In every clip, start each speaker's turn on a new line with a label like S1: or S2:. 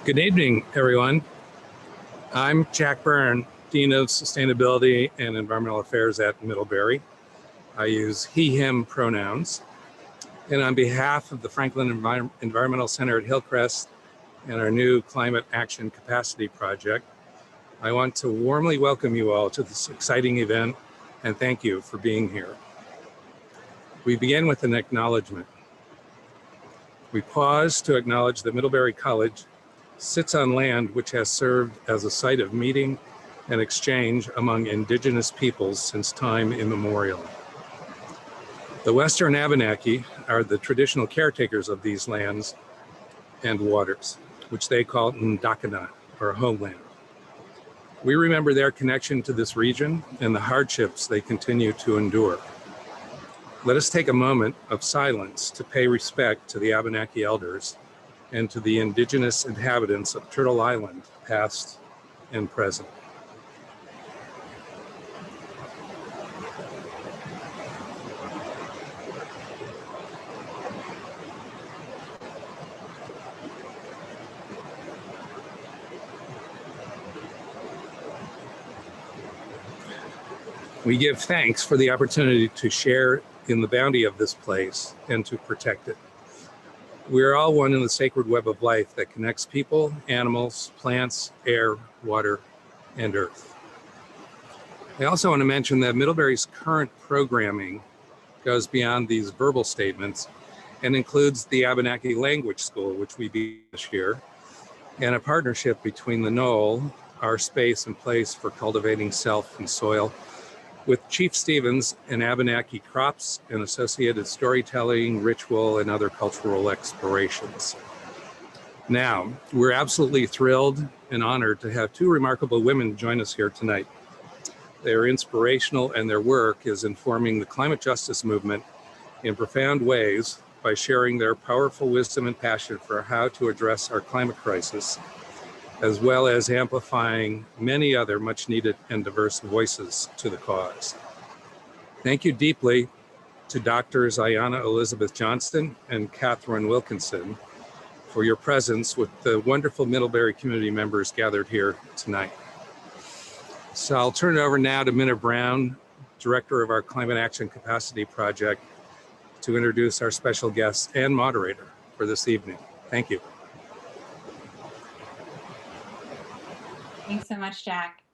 S1: Good evening, everyone. I'm Jack Byrne, Dean of Sustainability and Environmental Affairs at Middlebury. I use he, him pronouns. And on behalf of the Franklin Environmental Center at Hillcrest and our new Climate Action Capacity Project, I want to warmly welcome you all to this exciting event and thank you for being here. We begin with an acknowledgement. We pause to acknowledge that Middlebury College sits on land which has served as a site of meeting and exchange among indigenous peoples since time immemorial. The Western Abenaki are the traditional caretakers of these lands and waters, which they call Ndakana, or homeland. We remember their connection to this region and the hardships they continue to endure. Let us take a moment of silence to pay respect to the Abenaki elders and to the indigenous inhabitants of Turtle Island, past and present. We give thanks for the opportunity to share in the bounty of this place and to protect it. We are all one in the sacred web of life that connects people, animals, plants, air, water, and earth. I also want to mention that Middlebury's current programming goes beyond these verbal statements and includes the Abenaki Language School, which we began this year, and a partnership between the Knoll, our space and place for cultivating self and soil, with Chief Stevens and Abenaki crops and associated storytelling, ritual, and other cultural explorations. Now, we're absolutely thrilled and honored to have two remarkable women join us here tonight. They are inspirational and their work is informing the climate justice movement in profound ways by sharing their powerful wisdom and passion for how to address our climate crisis, as well as amplifying many other much needed and diverse voices to the cause. Thank you deeply to Doctors Ayana Elizabeth Johnston and Katharine Wilkinson for your presence with the wonderful Middlebury community members gathered here tonight. So I'll turn it over now to Minna Brown, Director of our Climate Action Capacity Project, to introduce our special guest and moderator for this evening. Thank you.
S2: Thanks so much, Jack.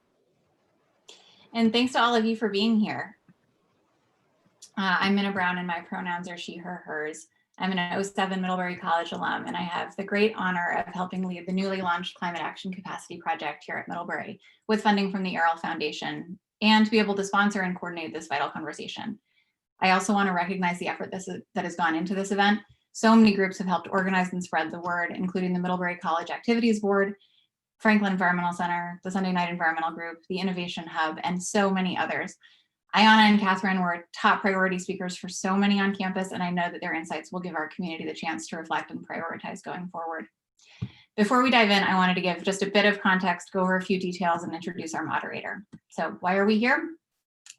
S2: And thanks to all of you for being here. I'm Minna Brown and my pronouns are she, her, hers. I'm an 07 Middlebury College alum and I have the great honor of helping lead the newly launched Climate Action Capacity Project here at Middlebury with funding from the Errol Foundation and to be able to sponsor and coordinate this vital conversation. I also want to recognize the effort that has gone into this event. So many groups have helped organize and spread the word, including the Middlebury College Activities Board, Franklin Environmental Center, the Sunday Night Environmental Group, the Innovation Hub, and so many others. Ayana and Katharine were top priority speakers for so many on campus, and I know that their insights will give our community the chance to reflect and prioritize going forward. Before we dive in, I wanted to give just a bit of context, go over a few details, and introduce our moderator. So why are we here?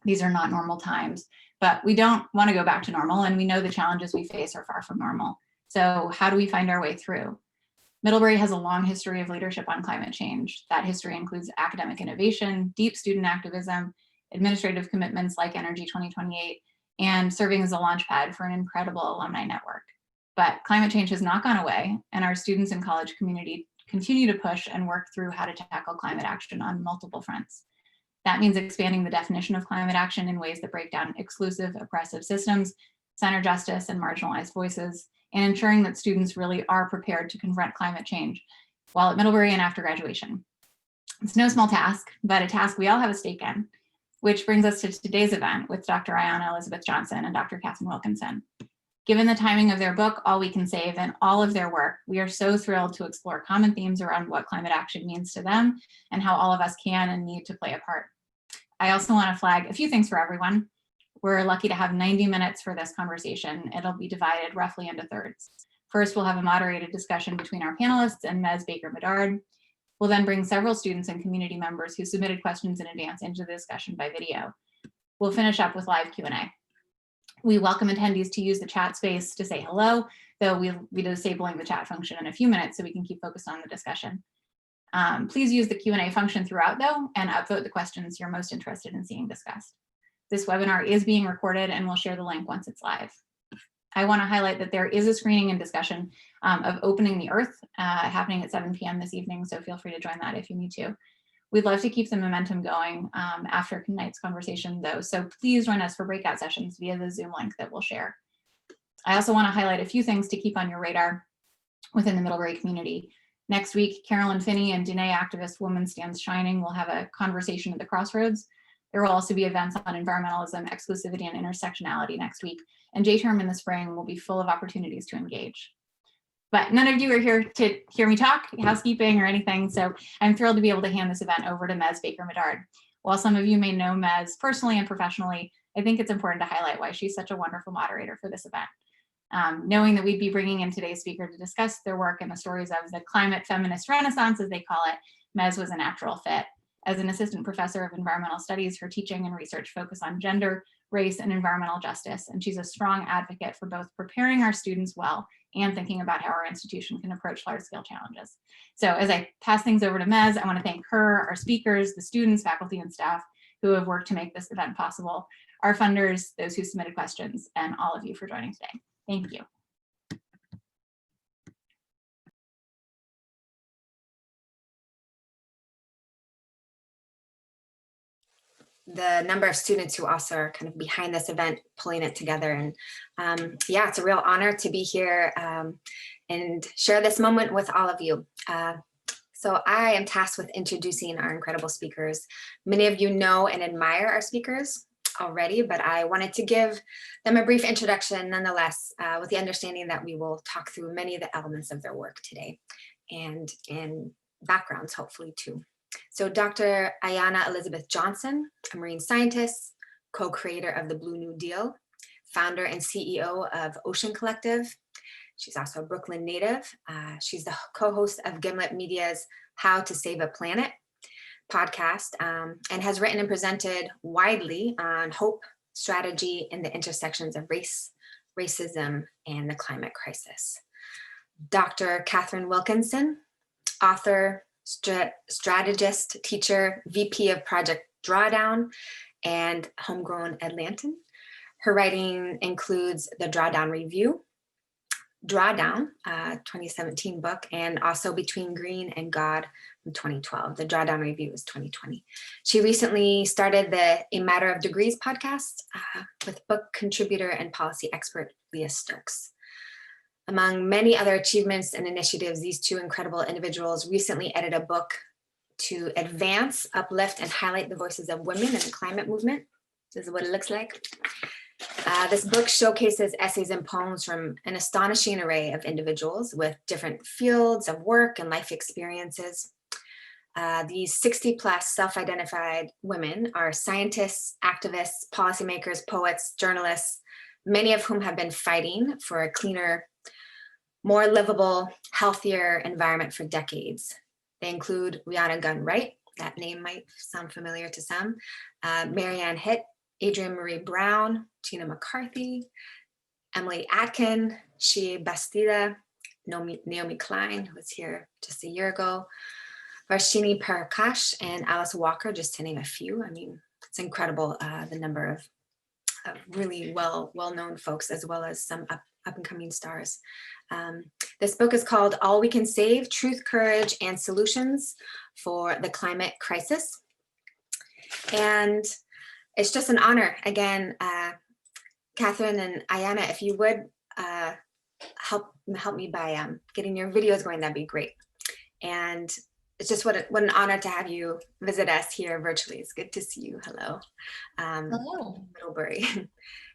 S2: These are not normal times, but we don't want to go back to normal, and we know the challenges we face are far from normal. So how do we find our way through? Middlebury has a long history of leadership on climate change. That history includes academic innovation, deep student activism, administrative commitments like Energy 2028, and serving as a launchpad for an incredible alumni network. But climate change has not gone away, and our students and college community continue to push and work through how to tackle climate action on multiple fronts. That means expanding the definition of climate action in ways that break down exclusive, oppressive systems, center justice, and marginalized voices, and ensuring that students really are prepared to confront climate change while at Middlebury and after graduation. It's no small task, but a task we all have a stake in, which brings us to today's event with Dr. Ayana Elizabeth Johnston and Dr. Katharine Wilkinson. Given the timing of their book, All We Can Save, and all of their work, we are so thrilled to explore common themes around what climate action means to them and how all of us can and need to play a part. I also want to flag a few things for everyone. We're lucky to have 90 minutes for this conversation. It'll be divided roughly into thirds. First, we'll have a moderated discussion between our panelists and Ms. Baker-Medard. We'll then bring several students and community members who submitted questions in advance into the discussion by video. We'll finish up with live Q&A. We welcome attendees to use the chat space to say hello, though we'll be disabling the chat function in a few minutes so we can keep focused on the discussion. Please use the Q&A function throughout though, and upvote the questions you're most interested in seeing discussed. This webinar is being recorded and we'll share the link once it's live. I want to highlight that there is a screening and discussion of Opening the Earth happening at 7 p.m. this evening, so feel free to join that if you need to. We'd love to keep the momentum going after tonight's conversation though, so please join us for breakout sessions via the Zoom link that we'll share. I also want to highlight a few things to keep on your radar within the Middlebury community. Next week, Carolyn Finney and Dene activist Woman Stands Shining will have a conversation at the Crossroads. There will also be events on environmentalism, exclusivity, and intersectionality next week. And J-Term in the spring will be full of opportunities to engage. But none of you are here to hear me talk, housekeeping, or anything, so I'm thrilled to be able to hand this event over to Mez Baker-Medard. While some of you may know Mez personally and professionally, I think it's important to highlight why she's such a wonderful moderator for this event. Knowing that we'd be bringing in today's speaker to discuss their work and the stories of the climate feminist renaissance, as they call it, Mez was a natural fit. As an assistant professor of environmental studies, her teaching and research focus on gender, race, and environmental justice, and she's a strong advocate for both preparing our students well and thinking about how our institution can approach large-scale challenges. So as I pass things over to Mez, I want to thank her, our speakers, the students, faculty, and staff who have worked to make this event possible, our funders, those who submitted questions, and all of you for joining today. Thank you.
S3: The number of students who also are kind of behind this event, pulling it together. And yeah, it's a real honor to be here and share this moment with all of you. So I am tasked with introducing our incredible speakers. Many of you know and admire our speakers already, but I wanted to give them a brief introduction nonetheless, with the understanding that we will talk through many of the elements of their work today and backgrounds, hopefully too. So Dr. Ayana Elizabeth Johnson, a marine scientist, co-creator of the Blue New Deal, founder and CEO of Ocean Collective. She's also a Brooklyn native. She's the co-host of Gimlet Media's How to Save a Planet podcast, and has written and presented widely on hope, strategy, and the intersections of race, racism, and the climate crisis. Dr. Katharine Wilkinson, author, strategist, teacher, VP of Project Drawdown, and homegrown Atlantan. Her writing includes the Drawdown Review, Drawdown, 2017 book, and also Between Green and God from 2012. The Drawdown Review is 2020. She recently started the A Matter of Degrees podcast with book contributor and policy expert Leah Stokes. Among many other achievements and initiatives, these two incredible individuals recently edited a book to advance, uplift, and highlight the voices of women in the climate movement. This is what it looks like. This book showcases essays and poems from an astonishing array of individuals with different fields of work and life experiences. These 60+ self-identified women are scientists, activists, policymakers, poets, journalists, many of whom have been fighting for a cleaner, more livable, healthier environment for decades. They include Rihanna Gunn Wright, that name might sound familiar to some, Marianne Hitt, Adrienne Marie Brown, Gina McCarthy, Emily Atkin, Shea Bastida, Naomi Klein, who was here just a year ago, Varshini Parakash, and Alice Walker, just to name a few. I mean, it's incredible, the number of really well-known folks, as well as some up-and-coming stars. This book is called All We Can Save: Truth, Courage, and Solutions for the Climate Crisis. And it's just an honor, again, Katharine and Ayana, if you would help me by getting your videos going, that'd be great. And it's just what an honor to have you visit us here virtually. It's good to see you. Hello.
S2: Hello. Middlebury.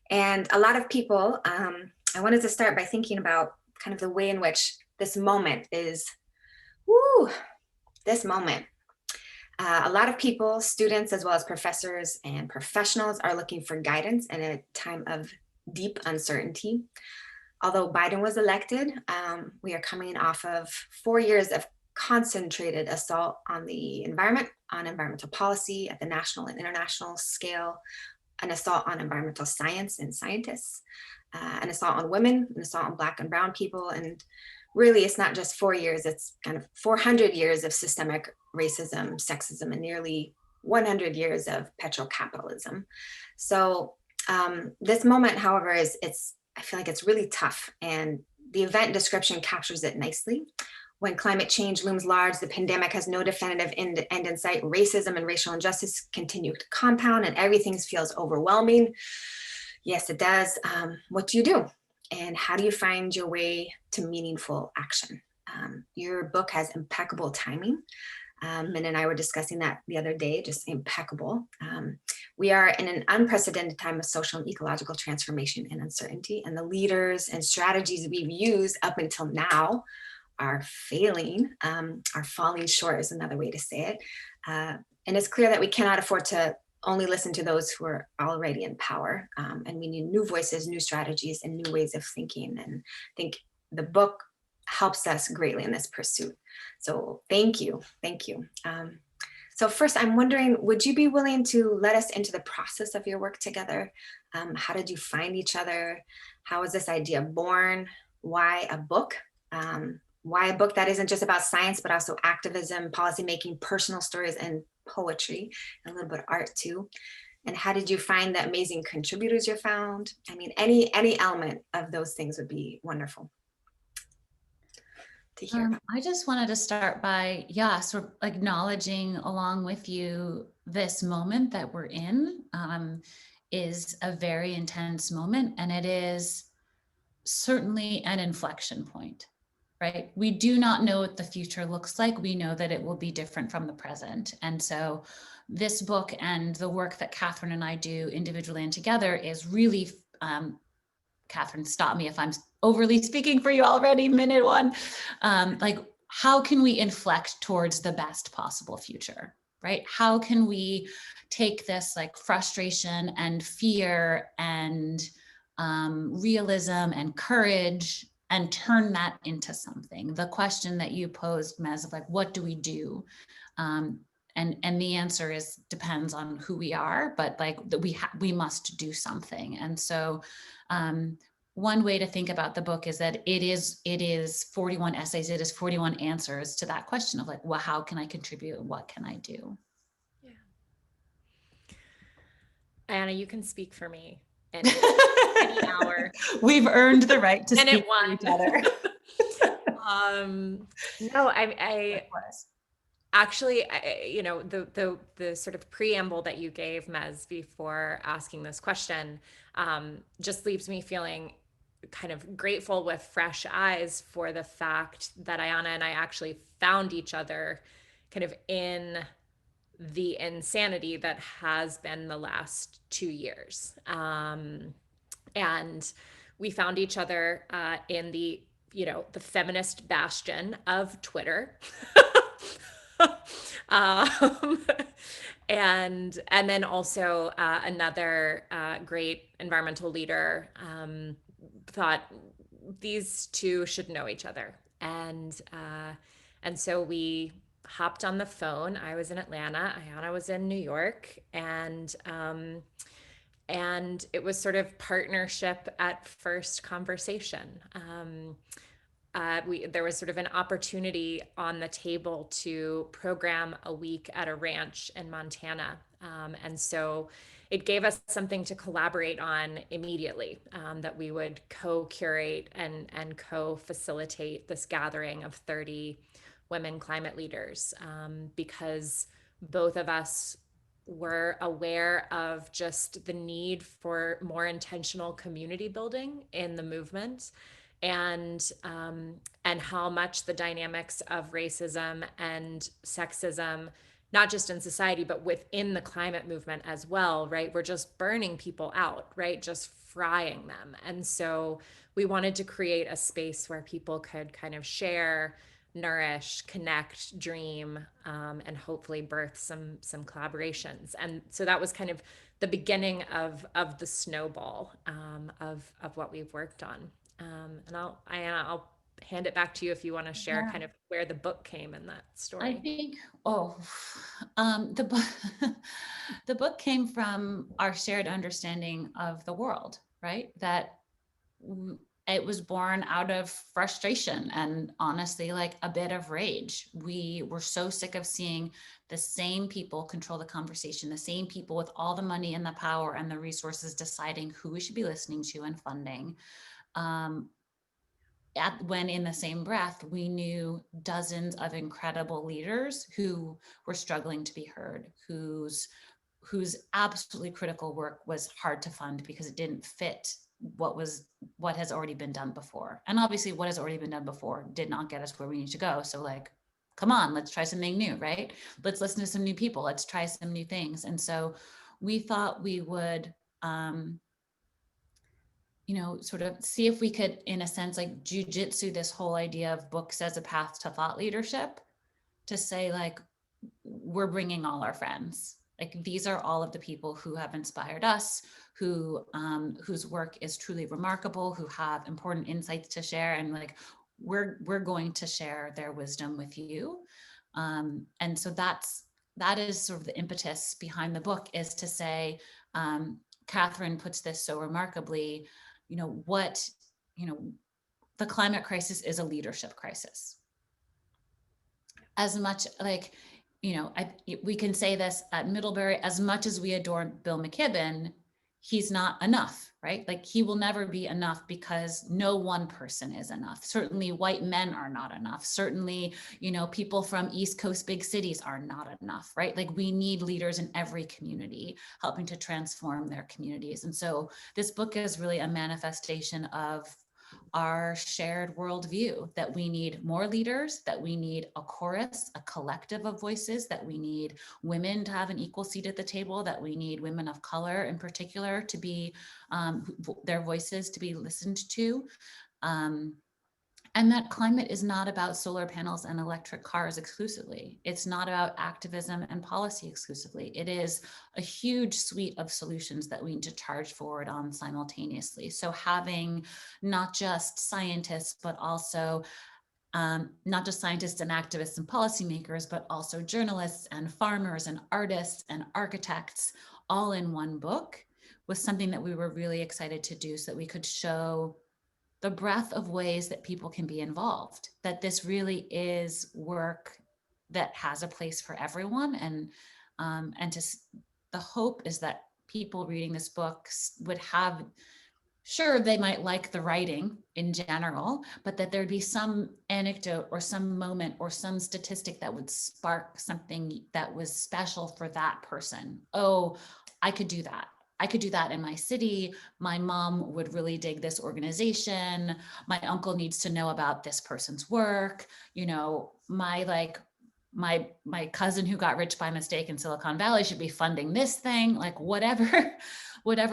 S3: And a lot of people, I wanted to start by thinking about kind of the way in which this moment is, this moment. A lot of people, students, as well as professors and professionals, are looking for guidance in a time of deep uncertainty. Although Biden was elected, we are coming off of 4 years of concentrated assault on the environment, on environmental policy at the national and international scale, an assault on environmental science and scientists, an assault on women, an assault on Black and Brown people. And really, it's not just 4 years, it's kind of 400 years of systemic racism, sexism, and nearly 100 years of petrocapitalism. So this moment, however, I feel like it's really tough, and the event description captures it nicely. When climate change looms large, the pandemic has no definitive end in sight, racism and racial injustice continue to compound, and everything feels overwhelming. Yes, it does. What do you do? And how do you find your way to meaningful action? Your book has impeccable timing. Min and I were discussing that the other day, just impeccable. We are in an unprecedented time of social and ecological transformation and uncertainty, and the leaders and strategies we've used up until now are failing, are falling short is another way to say it. And it's clear that we cannot afford to only listen to those who are already in power. And we need new voices, new strategies, and new ways of thinking. And I think the book helps us greatly in this pursuit. So thank you, thank you. So first, I'm wondering, would you be willing to let us into the process of your work together? How did you find each other? How was this idea born? Why a book? Why a book that isn't just about science, but also activism, policymaking, personal stories, and poetry, and a little bit of art too? And how did you find the amazing contributors you found? I mean, any element of those things would be wonderful to hear about.
S4: I just wanted to start by, sort of acknowledging along with you this moment that we're in is a very intense moment, and it is certainly an inflection point, right? We do not know what the future looks like. We know that it will be different from the present. And so this book and the work that Katharine and I do individually and together is really, Katharine, stop me if I'm overly speaking for you already, minute one. Like, how can we inflect towards the best possible future, right? How can we take this like frustration and fear and realism and courage and turn that into something? The question that you posed, Mez, of like, what do we do? And the answer is depends on who we are, but like we must do something. And so one way to think about the book is that it is 41 essays, it is 41 answers to that question of like, well, how can I contribute? What can I do?
S5: Yeah. Ayana, you can speak for me any hour.
S4: We've earned the right to
S5: And
S4: speak
S5: it won.
S4: for each other.
S5: No, I actually, the sort of preamble that you gave, Mez, before asking this question, just leaves me feeling kind of grateful with fresh eyes for the fact that Ayana and I actually found each other kind of in the insanity that has been the last 2 years. And we found each other in the feminist bastion of Twitter. And then also another great environmental leader thought these two should know each other, and so we hopped on the phone. I was in Atlanta, Ayana was in New York, and it was sort of partnership at first conversation. There was sort of an opportunity on the table to program a week at a ranch in Montana. And so it gave us something to collaborate on immediately, that we would co-curate and co-facilitate this gathering of 30 women climate leaders, because both of us were aware of just the need for more intentional community building in the movement, and how much the dynamics of racism and sexism, not just in society, but within the climate movement as well, right? We're just burning people out, right? Just frying them. And so we wanted to create a space where people could kind of share, nourish, connect, dream, and hopefully birth some collaborations. And so that was kind of the beginning of the snowball of what we've worked on. And I'll hand it back to you if you want to share
S4: Yeah.
S5: kind of where the book came in that
S4: I
S5: story.
S4: think, the book, the book came from our shared understanding of the world, right? That it was born out of frustration and honestly, like a bit of rage. We were so sick of seeing the same people control the conversation, the same people with all the money and the power and the resources deciding who we should be listening to and funding. When in the same breath, we knew dozens of incredible leaders who were struggling to be heard, whose absolutely critical work was hard to fund because it didn't fit what has already been done before. And obviously what has already been done before did not get us where we need to go. So like, come on, let's try something new, right? Let's listen to some new people. Let's try some new things. And so we thought we would, sort of see if we could, in a sense, like jujitsu this whole idea of books as a path to thought leadership, to say like, we're bringing all our friends. Like these are all of the people who have inspired us, whose work is truly remarkable, who have important insights to share, and like we're going to share their wisdom with you. And so that is sort of the impetus behind the book, is to say, Katharine puts this so remarkably, the climate crisis is a leadership crisis. As much like, we can say this at Middlebury, as much as we adore Bill McKibben, he's not enough, right? Like he will never be enough because no one person is enough. Certainly white men are not enough. Certainly, people from East Coast big cities are not enough, right? Like we need leaders in every community helping to transform their communities. And so this book is really a manifestation of our shared worldview, that we need more leaders, that we need a chorus, a collective of voices, that we need women to have an equal seat at the table, that we need women of color in particular to be, their voices to be listened to. And that climate is not about solar panels and electric cars exclusively. It's not about activism and policy exclusively. It is a huge suite of solutions that we need to charge forward on simultaneously. So having not just scientists, but also not just scientists and activists and policymakers, but also journalists and farmers and artists and architects all in one book was something that we were really excited to do, so that we could show the breadth of ways that people can be involved, that this really is work that has a place for everyone. And the hope is that people reading this book would have, sure, they might like the writing in general, but that there'd be some anecdote or some moment or some statistic that would spark something that was special for that person. Oh, I could do that. I could do that in my city. My mom would really dig this organization. My uncle needs to know about this person's work. My cousin who got rich by mistake in Silicon Valley should be funding this thing. Like whatever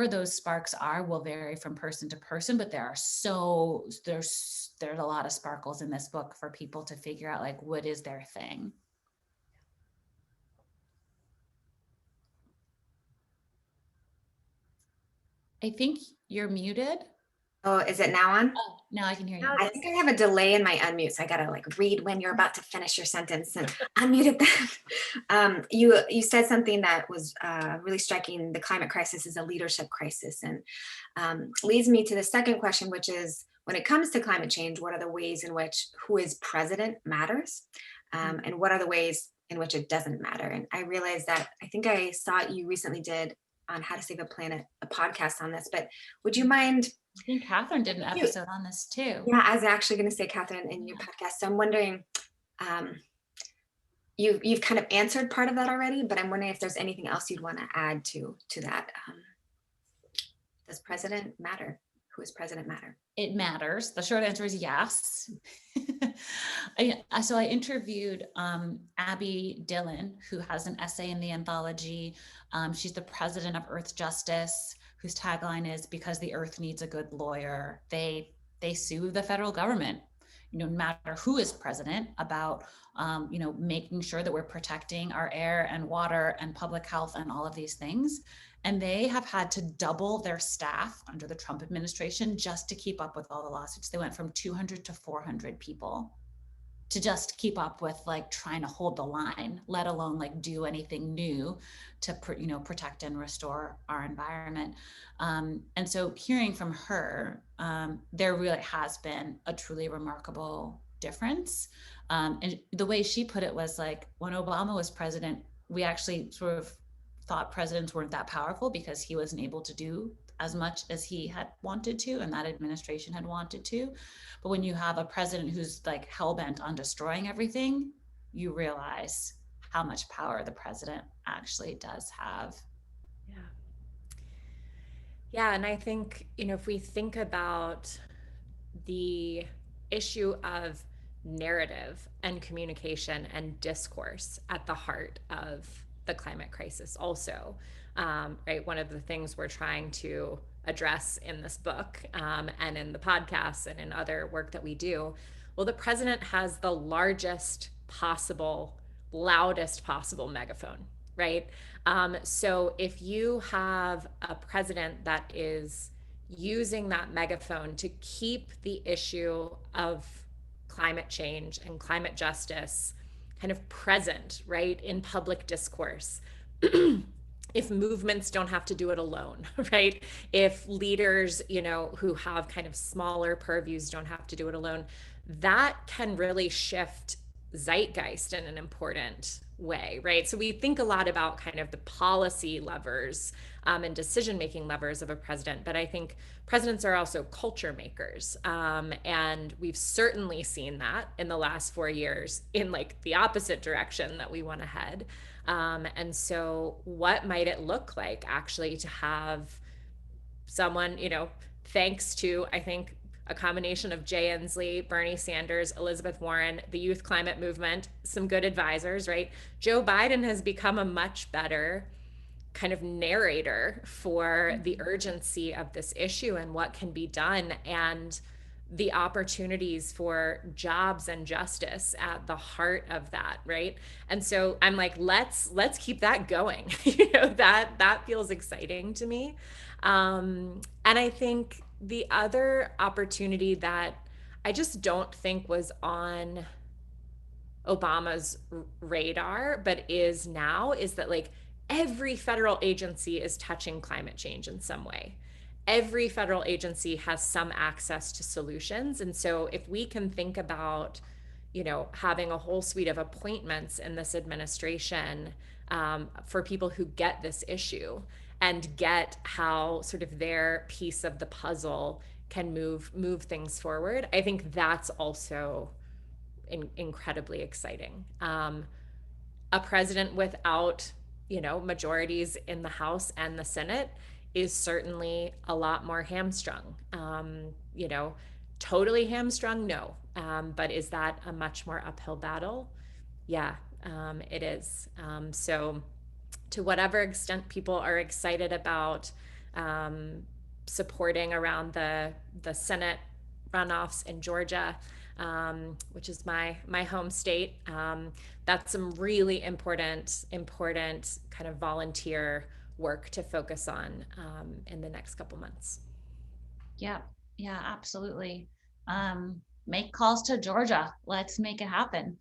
S4: those sparks are will vary from person to person, but there's a lot of sparkles in this book for people to figure out like what is their thing. I think you're muted.
S3: Oh, is it now on?
S4: Oh, now I can hear you.
S3: I think I have a delay in my unmute, so I gotta like read when you're about to finish your sentence and unmuted that. You said something that was really striking. The climate crisis is a leadership crisis, and leads me to the second question, which is, when it comes to climate change, what are the ways in which who is president matters, and what are the ways in which it doesn't matter? And I realized that I think I saw you recently did on How to Save a Planet, a podcast on this, but would you mind?
S4: I think Katharine did an episode on this too.
S3: Yeah, I was actually going to say, Katharine, in your podcast. So I'm wondering, you've kind of answered part of that already, but I'm wondering if there's anything else you'd want to add to that. Does president matter? Who is president matter?
S4: It matters. The short answer is yes. So I interviewed Abby Dillon, who has an essay in the anthology. She's the president of Earth Justice, whose tagline is, because the earth needs a good lawyer. They sue the federal government, no matter who is president, about making sure that we're protecting our air and water and public health and all of these things. And they have had to double their staff under the Trump administration just to keep up with all the lawsuits. They went from 200 to 400 people to just keep up with like trying to hold the line, let alone like do anything new to protect and restore our environment. And so hearing from her, there really has been a truly remarkable difference. And the way she put it was like, when Obama was president, we actually sort of thought presidents weren't that powerful because he wasn't able to do as much as he had wanted to and that administration had wanted to. But when you have a president who's like hell-bent on destroying everything, you realize how much power the president actually does have.
S5: Yeah. Yeah, and I think, if we think about the issue of narrative and communication and discourse at the heart of the climate crisis also, right? One of the things we're trying to address in this book, and in the podcasts and in other work that we do, well, the president has the largest possible, loudest possible megaphone, right? So if you have a president that is using that megaphone to keep the issue of climate change and climate justice kind of present, right, in public discourse, if movements don't have to do it alone, right? If leaders, who have kind of smaller purviews don't have to do it alone, that can really shift zeitgeist in an important way, right? So we think a lot about kind of the policy levers, and decision-making levers of a president, but I think presidents are also culture makers, and we've certainly seen that in the last 4 years in like the opposite direction that we want to head. And so what might it look like actually to have someone, thanks to, I think, a combination of Jay Inslee, Bernie Sanders, Elizabeth Warren, the youth climate movement, some good advisors, right? Joe Biden has become a much better kind of narrator for the urgency of this issue and what can be done, and the opportunities for jobs and justice at the heart of that, right? And so I'm like, let's keep that going. That feels exciting to me. And I think the other opportunity that I just don't think was on Obama's radar, but is now, is that like every federal agency is touching climate change in some way. Every federal agency has some access to solutions. And so if we can think about, having a whole suite of appointments in this administration, for people who get this issue and get how sort of their piece of the puzzle can move things forward, I think that's also incredibly exciting. A president without, majorities in the House and the Senate is certainly a lot more hamstrung. Totally hamstrung, no. But is that a much more uphill battle? Yeah, it is. So to whatever extent people are excited about supporting around the Senate runoffs in Georgia, which is my home state, that's some really important kind of volunteer work to focus on in the next couple months.
S4: Yeah, absolutely. Make calls to Georgia. Let's make it happen.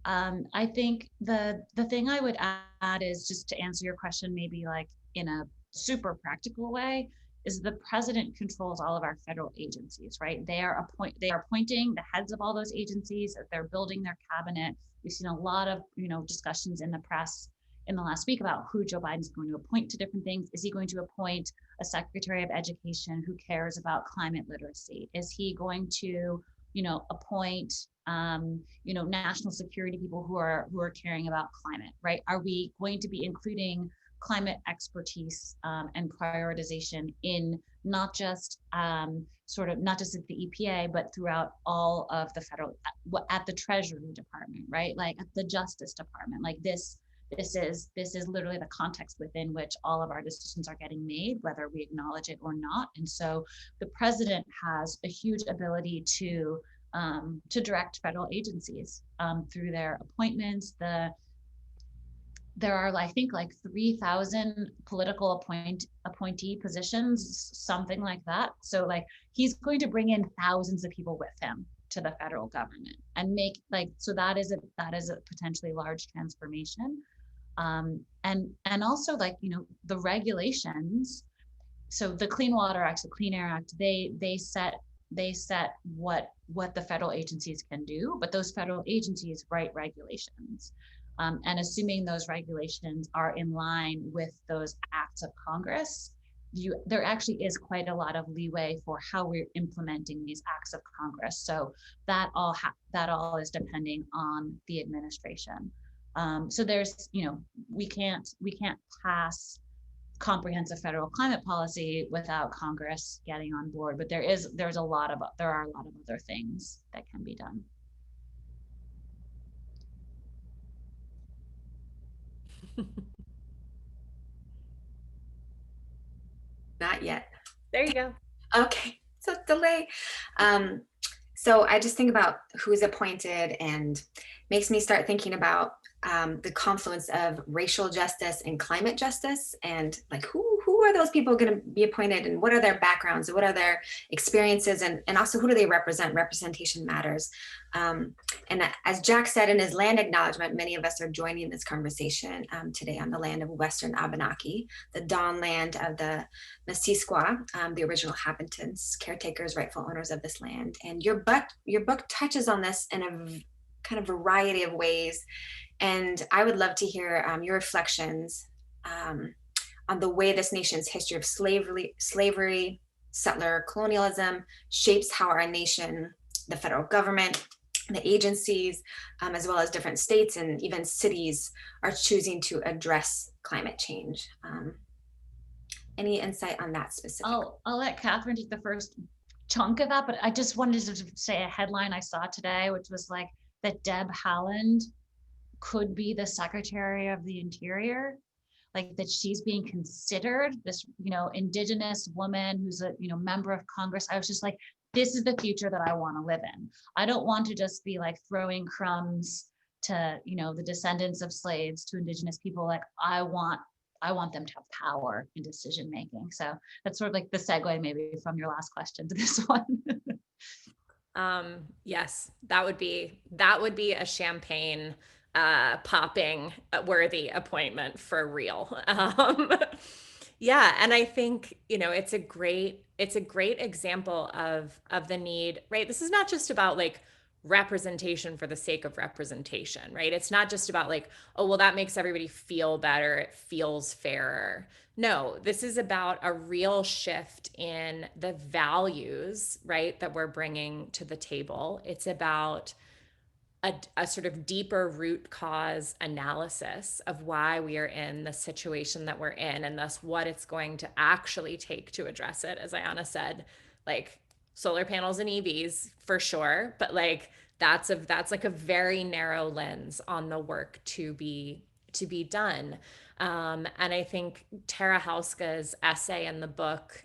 S4: I think the thing I would add is, just to answer your question, maybe like in a super practical way, is the president controls all of our federal agencies, right? They are appointing the heads of all those agencies. They're building their cabinet. We've seen a lot of, discussions in the press in the last week about who Joe Biden's going to appoint to different things. Is he going to appoint a Secretary of Education who cares about climate literacy? Is he going to, appoint, national security people who are caring about climate, right? Are we going to be including climate expertise and prioritization in not just not just at the EPA, but throughout all of the federal, at the Treasury Department, right? Like at the Justice Department, like this is literally the context within which all of our decisions are getting made, whether we acknowledge it or not. And so the president has a huge ability to direct federal agencies through their appointments, there are, I think, like 3,000 political appointee positions, something like that. So like he's going to bring in thousands of people with him to the federal government and make so that is a potentially large transformation. And also, like, the regulations. So the Clean Water Act, the Clean Air Act, they set what the federal agencies can do, but those federal agencies write regulations. And assuming those regulations are in line with those acts of Congress, there actually is quite a lot of leeway for how we're implementing these acts of Congress. So that all is depending on the administration. So there's, we can't pass comprehensive federal climate policy without Congress getting on board. But there are a lot of other things that can be done.
S3: Not yet.
S5: There you go.
S3: Okay, so delay. So I just think about who's appointed and makes me start thinking about the confluence of racial justice and climate justice, and like who are those people going to be appointed, and what are their backgrounds, and what are their experiences, and also who do they represent? Representation matters. And as Jack said in his land acknowledgement, many of us are joining this conversation today on the land of Western Abenaki, the dawn land of the Missisquoi, the original inhabitants, caretakers, rightful owners of this land. And your book touches on this in a kind of variety of ways. And I would love to hear your reflections on the way this nation's history of slavery, settler colonialism shapes how our nation, the federal government, the agencies, as well as different states and even cities are choosing to address climate change. Any insight on that specifically?
S4: I'll let Katharine take the first chunk of that, but I just wanted to say a headline I saw today, which was like that Deb Haaland could be the Secretary of the Interior, like that she's being considered, this, Indigenous woman who's a, member of Congress. I was just like, this is the future that I want to live in. I don't want to just be like throwing crumbs to, the descendants of slaves, to Indigenous people. Like I want them to have power in decision making. So that's sort of like the segue maybe from your last question to this one.
S5: Yes, that would be a champagne popping worthy appointment for real. Yeah, and I think it's a great example of the need, right? This is not just about like representation for the sake of representation, right? It's not just about like, oh well, that makes everybody feel better, it feels fairer. No, this is about a real shift in the values, right, that we're bringing to the table. It's about a sort of deeper root cause analysis of why we are in the situation that we're in, and thus what it's going to actually take to address it. As Ayana said, like solar panels and EVs for sure, but like that's like a very narrow lens on the work to be done. And I think Tara Hauska's essay in the book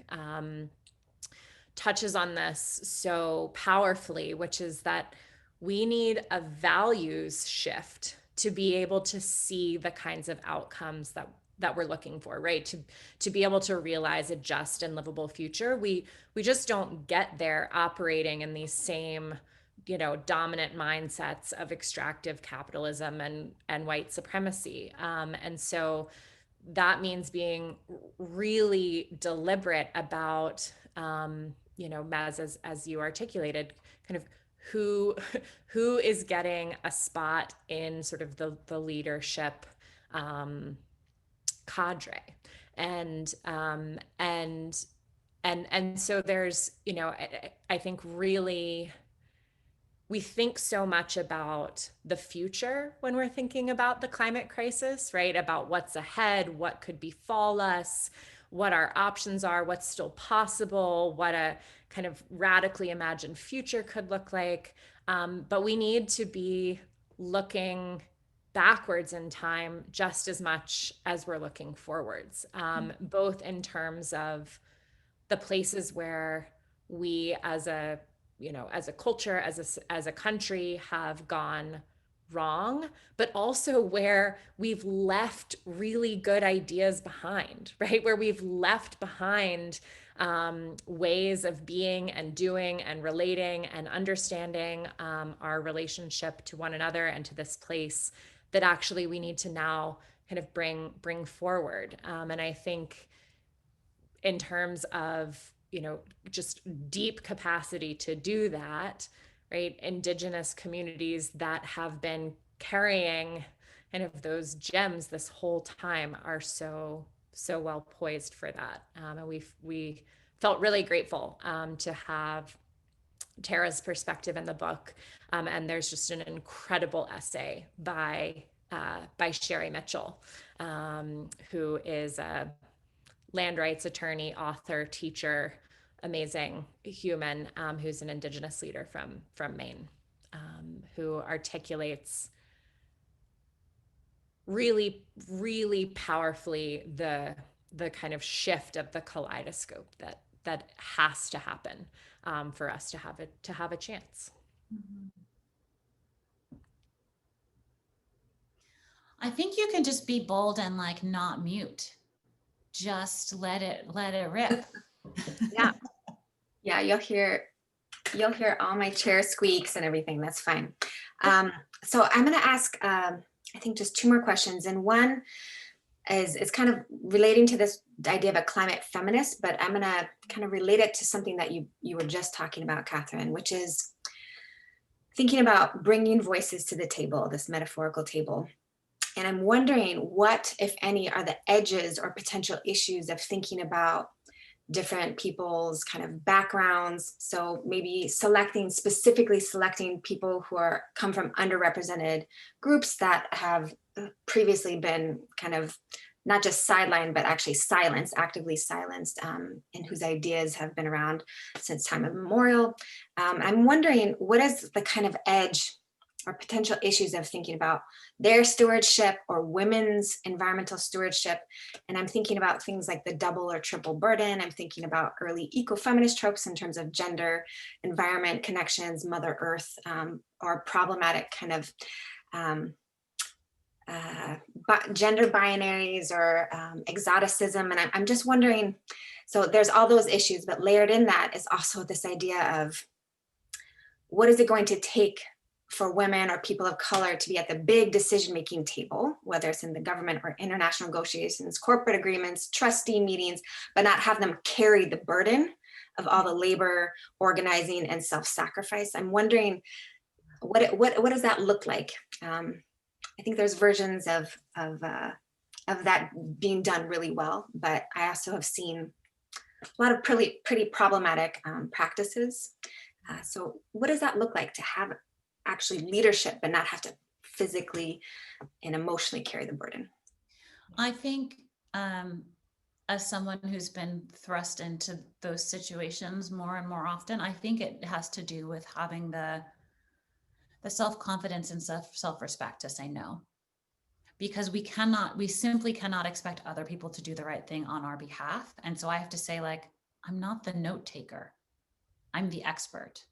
S5: touches on this so powerfully, which is that we need a values shift to be able to see the kinds of outcomes that we're looking for, right? To be able to realize a just and livable future. We just don't get there operating in these same, dominant mindsets of extractive capitalism and white supremacy. And so that means being really deliberate about, as you articulated, kind of who is getting a spot in sort of the leadership cadre, and so there's, I think really we think so much about the future when we're thinking about the climate crisis, right? About what's ahead, what could befall us, what our options are, what's still possible, what a kind of radically imagined future could look like. But we need to be looking backwards in time just as much as we're looking forwards, both in terms of the places where we as a culture, as a country have gone wrong, but also where we've left really good ideas behind, right? Where we've left behind ways of being and doing and relating and understanding our relationship to one another and to this place that actually we need to now kind of bring forward. And I think in terms of, you know, just deep capacity to do that, right? Indigenous communities that have been carrying kind of those gems this whole time are so well poised for that. And we felt really grateful to have Tara's perspective in the book. And there's just an incredible essay by Sherry Mitchell, who is a land rights attorney, author, teacher, amazing human, who's an Indigenous leader from Maine, who articulates really, really powerfully the kind of shift of the kaleidoscope that has to happen for us to have a chance.
S4: I think you can just be bold and like not mute. Just let it rip.
S3: Yeah. Yeah, you'll hear all my chair squeaks and everything. That's fine. So I'm going to ask, I think, just two more questions. And one is kind of relating to this idea of a climate feminist, but I'm going to kind of relate it to something that you were just talking about, Katharine, which is thinking about bringing voices to the table, this metaphorical table. And I'm wondering what, if any, are the edges or potential issues of thinking about different people's kind of backgrounds. So maybe specifically selecting people who come from underrepresented groups that have previously been kind of not just sidelined, but actually actively silenced, and whose ideas have been around since time immemorial. I'm wondering, what is the kind of edge or potential issues of thinking about their stewardship or women's environmental stewardship? And I'm thinking about things like the double or triple burden. I'm thinking about early ecofeminist tropes in terms of gender, environment connections, Mother Earth, or problematic kind of gender binaries or exoticism. And I'm just wondering, so there's all those issues, but layered in that is also this idea of what is it going to take for women or people of color to be at the big decision-making table, whether it's in the government or international negotiations, corporate agreements, trustee meetings, but not have them carry the burden of all the labor, organizing, and self-sacrifice. I'm wondering, what does that look like? I think there's versions of that being done really well, but I also have seen a lot of pretty problematic practices. So what does that look like to have actually leadership but not have to physically and emotionally carry the burden?
S4: I think as someone who's been thrust into those situations more and more often, I think it has to do with having the self-confidence and self-respect to say no. Because we simply cannot expect other people to do the right thing on our behalf. And so I have to say, like, I'm not the note taker. I'm the expert,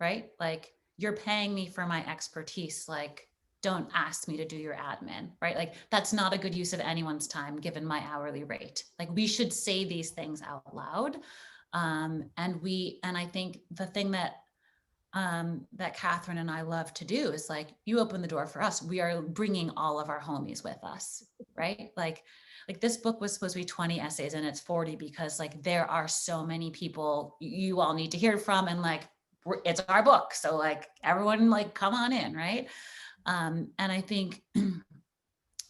S4: right? Like, you're paying me for my expertise. Like, don't ask me to do your admin, right? Like, that's not a good use of anyone's time given my hourly rate. Like, we should say these things out loud. And I think the thing that Katharine and I love to do is, like, you open the door for us. We are bringing all of our homies with us, right? Like this book was supposed to be 20 essays and it's 40 because, like, there are so many people you all need to hear from, and, like, it's our book. So, like, everyone, like, come on in, right? And I think the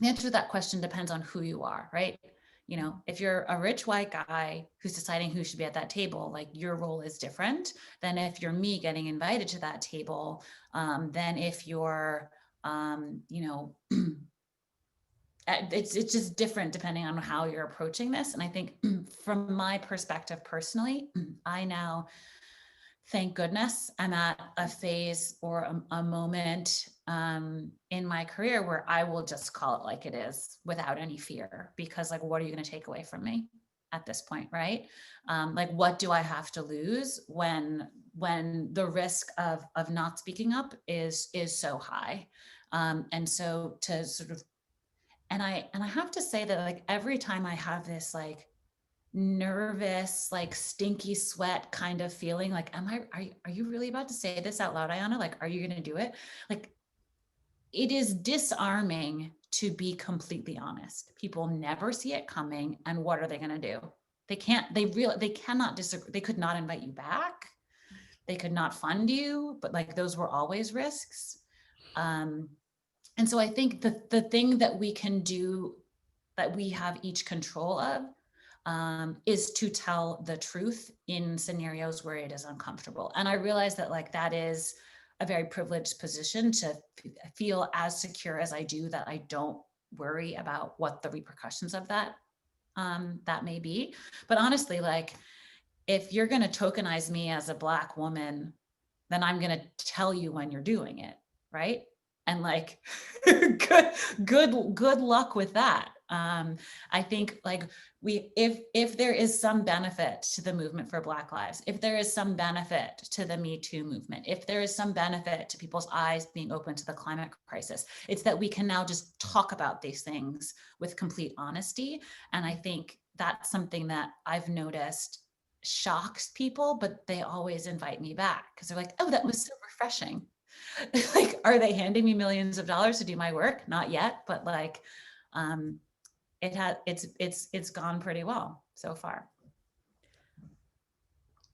S4: answer to that question depends on who you are, right? You know, if you're a rich white guy who's deciding who should be at that table, like, your role is different than if you're me getting invited to that table. Than if you're, you know, it's just different depending on how you're approaching this. And I think from my perspective personally, I now, thank goodness, I'm at a phase or a moment in my career where I will just call it like it is without any fear, because, like, what are you going to take away from me at this point, right? Like, what do I have to lose when when the risk of not speaking up is so high. And so to sort of, and I have to say that like every time I have this like nervous, like stinky sweat kind of feeling, like, are you really about to say this out loud, Ayana? Like, are you going to do it? Like, it is disarming to be completely honest. People never see it coming. And what are they going to do? They cannot disagree. They could not invite you back. They could not fund you, but like those were always risks. And so I think the thing that we can do, that we have each control of, is to tell the truth in scenarios where it is uncomfortable. And I realize that like that is a very privileged position to feel as secure as I do, that I don't worry about what the repercussions of that may be. But honestly, like if you're going to tokenize me as a Black woman, then I'm going to tell you when you're doing it, right? And like, good luck with that. I think like if there is some benefit to the movement for Black lives, if there is some benefit to the Me Too movement, if there is some benefit to people's eyes being open to the climate crisis, it's that we can now just talk about these things with complete honesty. And I think that's something that I've noticed shocks people, but they always invite me back because they're like, oh, that was so refreshing. Like, are they handing me millions of dollars to do my work? Not yet, but like, it's gone pretty well so far.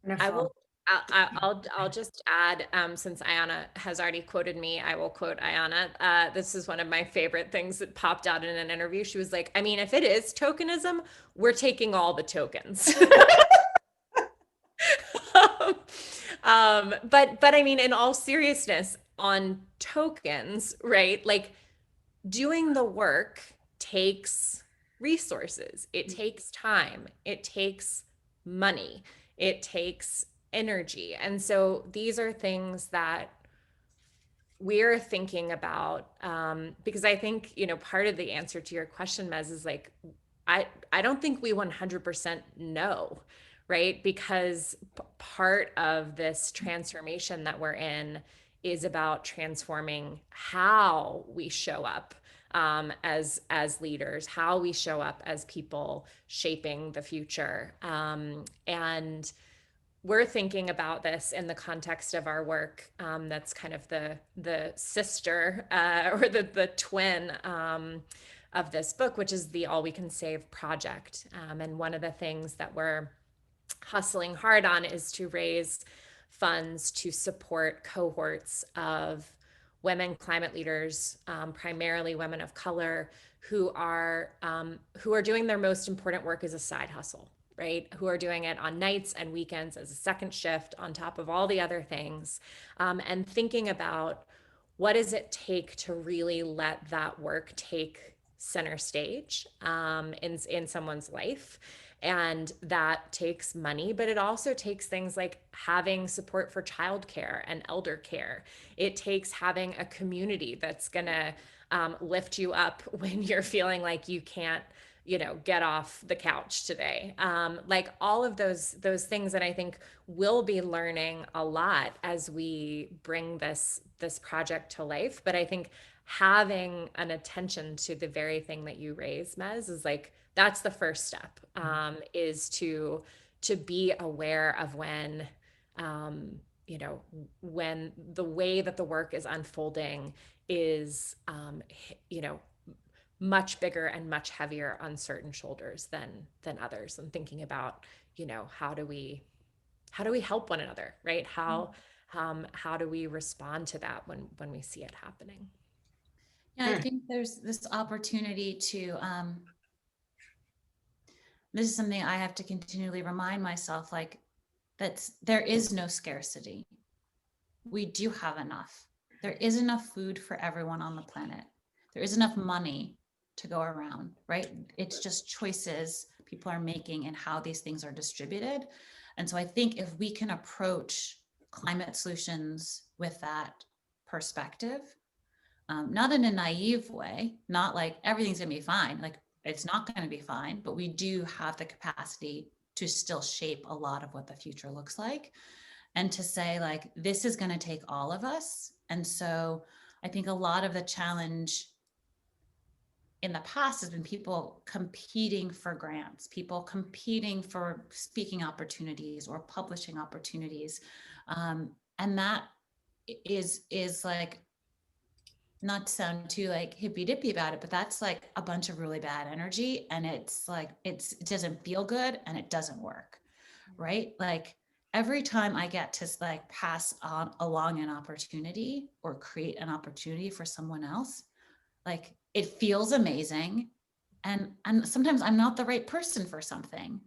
S3: Wonderful.
S5: I'll just add, since Ayana has already quoted me, I will quote Ayana. This is one of my favorite things that popped out in an interview. She was like, I mean, if it is tokenism, we're taking all the tokens. But I mean, in all seriousness, on tokens, right? Like doing the work takes resources, it takes time, it takes money, it takes energy. And so these are things that we're thinking about, because I think, you know, part of the answer to your question, Mez, is like, I don't think we 100% know, right? Because part of this transformation that we're in is about transforming how we show up as leaders, how we show up as people shaping the future. And we're thinking about this in the context of our work. That's kind of the sister or the twin of this book, which is the All We Can Save project. And one of the things that we're hustling hard on is to raise funds to support cohorts of women climate leaders, primarily women of color, who are doing their most important work as a side hustle, right? Who are doing it on nights and weekends as a second shift on top of all the other things, and thinking about what does it take to really let that work take center stage in someone's life. And that takes money, but it also takes things like having support for childcare and elder care. It takes having a community that's gonna lift you up when you're feeling like you can't, you know, get off the couch today. Like all of those things that I think we'll be learning a lot as we bring this project to life. But I think having an attention to the very thing that you raise, Mez, is like, that's the first step, is to be aware of when, you know, when the way that the work is unfolding is, you know, much bigger and much heavier on certain shoulders than others, and thinking about, you know, how do we help one another, right? How do we respond to that when we see it happening?
S4: Yeah, I think there's this opportunity to, this is something I have to continually remind myself, like, that there is no scarcity. We do have enough. There is enough food for everyone on the planet. There is enough money to go around, right? It's just choices people are making and how these things are distributed. And so I think if we can approach climate solutions with that perspective, not in a naive way, not like everything's gonna be fine, like it's not gonna be fine, but we do have the capacity to still shape a lot of what the future looks like. and to say like, this is going to take all of us. And so I think a lot of the challenge in the past has been people competing for grants, people competing for speaking opportunities or publishing opportunities. And that is like, not to sound too like hippy dippy about it, but that's like a bunch of really bad energy. And it's like, it doesn't feel good and it doesn't work. Right. Like every time I get to like pass on along an opportunity or create an opportunity for someone else, like it feels amazing. And sometimes I'm not the right person for something.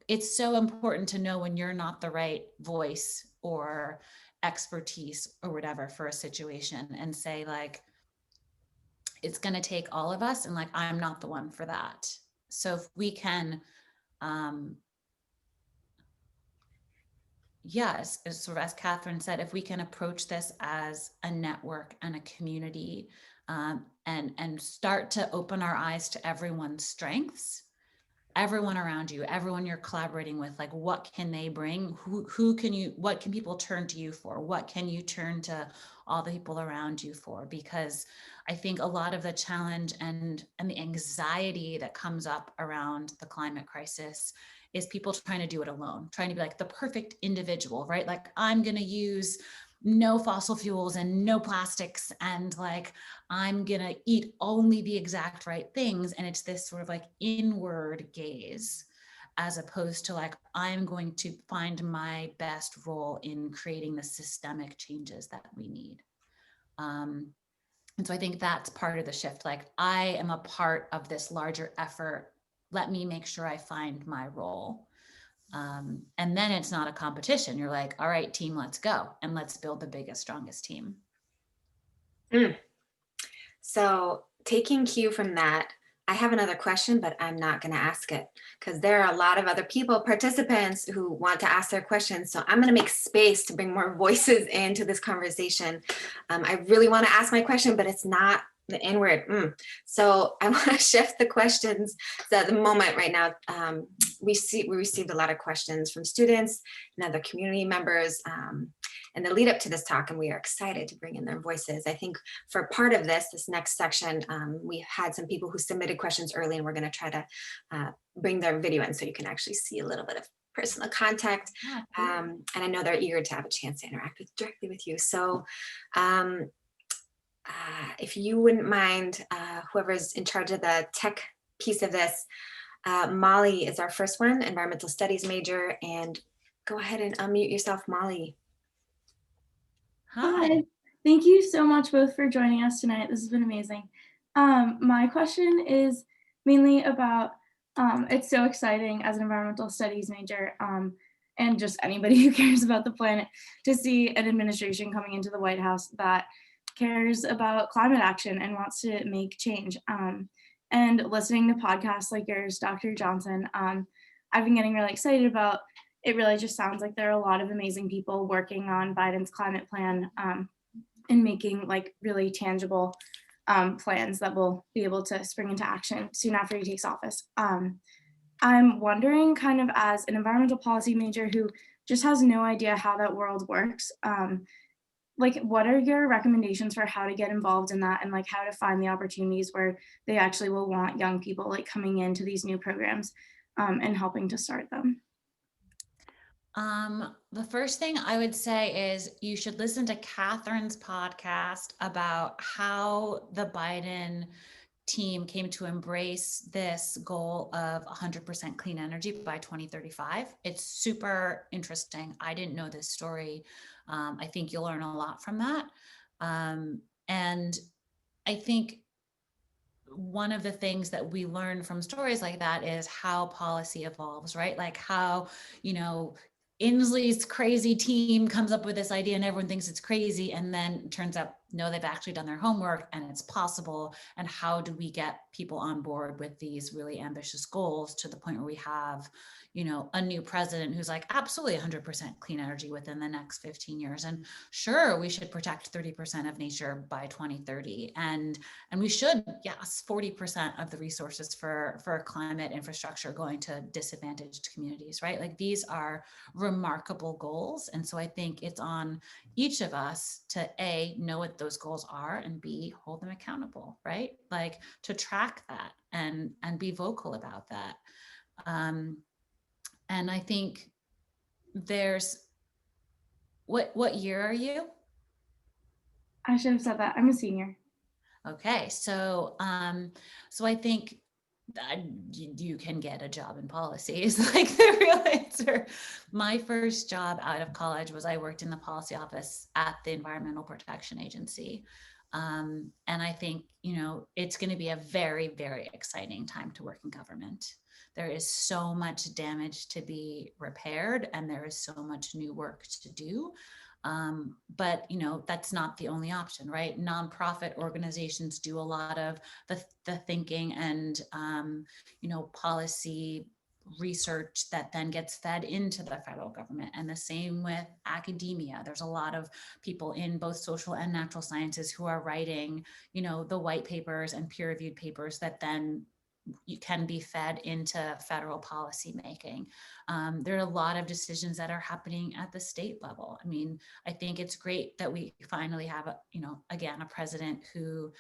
S4: It's so important to know when you're not the right voice or expertise or whatever for a situation, and say like, it's going to take all of us, and like, I'm not the one for that. So if we can, yes, sort of as Katharine said, if we can approach this as a network and a community, and start to open our eyes to everyone's strengths, everyone around you, everyone you're collaborating with, like what can they bring? What can people turn to you for? What can you turn to all the people around you for? Because I think a lot of the challenge and the anxiety that comes up around the climate crisis is people trying to do it alone, trying to be like the perfect individual, right? Like I'm going to use no fossil fuels and no plastics, and like I'm gonna eat only the exact right things. And it's this sort of like inward gaze, as opposed to like, I'm going to find my best role in creating the systemic changes that we need. And so I think that's part of the shift. Like I am a part of this larger effort. Let me make sure I find my role. And then it's not a competition. You're like, all right, team, let's go. And let's build the biggest, strongest team.
S3: So taking cue from that, I have another question, but I'm not going to ask it because there are a lot of other people, participants who want to ask their questions. So I'm going to make space to bring more voices into this conversation. I really want to ask my question, but it's not the inward. So I want to shift the questions. So at the moment right now, we received a lot of questions from students and other community members in the lead up to this talk, and we are excited to bring in their voices. I think for part of this next section, we had some people who submitted questions early, and we're going to try to bring their video in so you can actually see a little bit of personal contact. And I know they're eager to have a chance to interact directly with you. So if you wouldn't mind, whoever's in charge of the tech piece of this, Molly is our first one, environmental studies major, and go ahead and unmute yourself, Molly.
S4: Hi.
S6: Hi. Thank you so much both for joining us tonight. This has been amazing. My question is mainly about, it's so exciting as an environmental studies major, and just anybody who cares about the planet, to see an administration coming into the White House that cares about climate action and wants to make change. And listening to podcasts like yours, Dr. Johnson, I've been getting really excited about. It really just sounds like there are a lot of amazing people working on Biden's climate plan, and making like really tangible plans that will be able to spring into action soon after he takes office. I'm wondering, kind of as an environmental policy major who just has no idea how that world works, like what are your recommendations for how to get involved in that, and like how to find the opportunities where they actually will want young people like coming into these new programs and helping to start them?
S4: The first thing I would say is you should listen to Katharine's podcast about how the Biden team came to embrace this goal of 100% clean energy by 2035. It's super interesting. I didn't know this story. I think you'll learn a lot from that. And I think one of the things that we learn from stories like that is how policy evolves, right? Like how, Inslee's crazy team comes up with this idea and everyone thinks it's crazy. And then it turns out, no, they've actually done their homework and it's possible. And how do we get people on board with these really ambitious goals to the point where we have, a new president who's like, absolutely 100% clean energy within the next 15 years. And sure, we should protect 30% of nature by 2030. And we should, yes, 40% of the resources for climate infrastructure going to disadvantaged communities, right? Like these are remarkable goals. And so I think it's on each of us to A, know what those goals are, and B, hold them accountable, right? Like to track that and be vocal about that. And I think there's, what year are you?
S6: I should have said that. I'm a senior.
S4: Okay, so I think that you can get a job in policy is like the real answer. My first job out of college was I worked in the policy office at the Environmental Protection Agency. And I think, it's going to be a very, very exciting time to work in government. There is so much damage to be repaired, and there is so much new work to do. But that's not the only option, right? Nonprofit organizations do a lot of the thinking and policy research that then gets fed into the federal government. And the same with academia. There's a lot of people in both social and natural sciences who are writing, the white papers and peer-reviewed papers that then you can be fed into federal policy making. There are a lot of decisions that are happening at the state level. I mean, I think it's great that we finally have again, a president who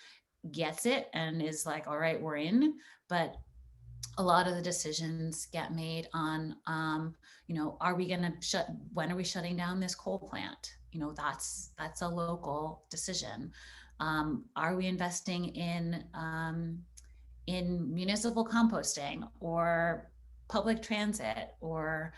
S4: gets it and is like, all right, we're in. But a lot of the decisions get made on, are we going to when are we shutting down this coal plant? That's a local decision. Are we investing in municipal composting or public transit, or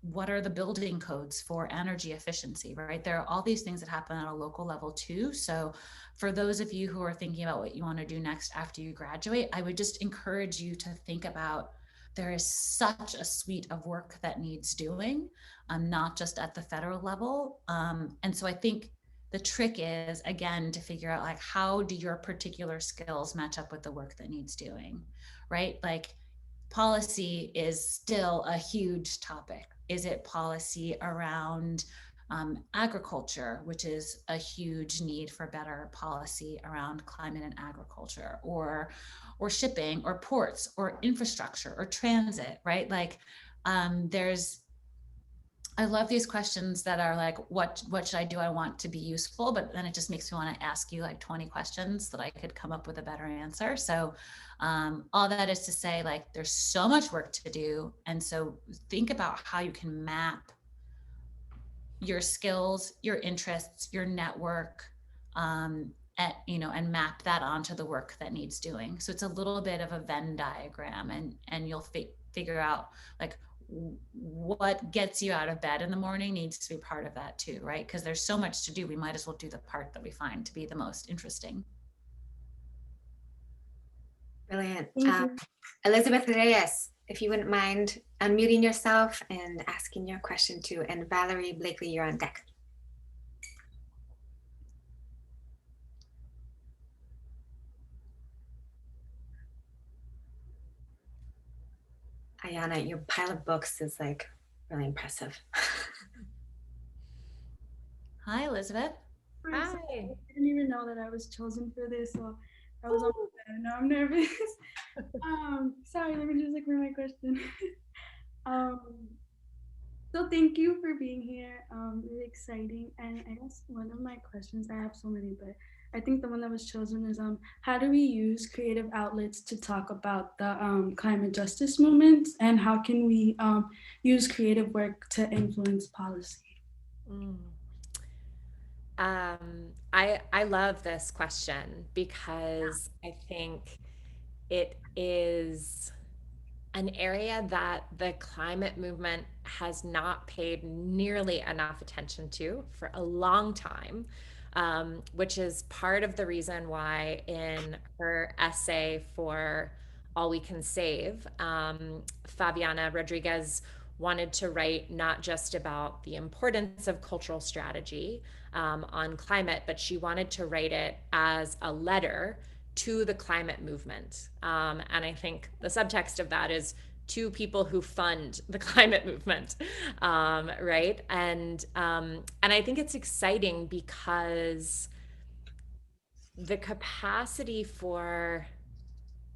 S4: what are the building codes for energy efficiency, right? There are all these things that happen at a local level too. So for those of you who are thinking about what you want to do next after you graduate, I would just encourage you to think about, there is such a suite of work that needs doing, not just at the federal level. And so I think the trick is, again, to figure out, like, how do your particular skills match up with the work that needs doing, right? Like, policy is still a huge topic. Is it policy around agriculture, which is a huge need for better policy around climate and agriculture, or shipping, or ports, or infrastructure, or transit, right? Like, I love these questions that are like, what should I do? I want to be useful, but then it just makes me want to ask you like 20 questions that I could come up with a better answer. So all that is to say, like, there's so much work to do. And so think about how you can map your skills, your interests, your network, and map that onto the work that needs doing. So it's a little bit of a Venn diagram, and you'll figure out, like, what gets you out of bed in the morning needs to be part of that too, right? Because there's so much to do. We might as well do the part that we find to be the most interesting.
S3: Brilliant.
S6: Thank you.
S3: Elizabeth Reyes, if you wouldn't mind unmuting yourself and asking your question too. And Valerie Blakely, you're on deck. Ayana, your pile of books is like really impressive.
S4: Hi, Elizabeth.
S5: Hi.
S6: I didn't even know that I was chosen for this, so I was on my bed. Now I'm nervous. Sorry, let me just look for my question. So thank you for being here. Really exciting. And I guess one of my questions, I have so many, but I think the one that was chosen is how do we use creative outlets to talk about the climate justice movement, and how can we use creative work to influence policy?
S5: I love this question because I think it is an area that the climate movement has not paid nearly enough attention to for a long time, which is part of the reason why in her essay for All We Can Save, Fabiana Rodriguez wanted to write not just about the importance of cultural strategy on climate, but she wanted to write it as a letter to the climate movement. And I think the subtext of that is two people who fund the climate movement, right? And I think it's exciting because the capacity for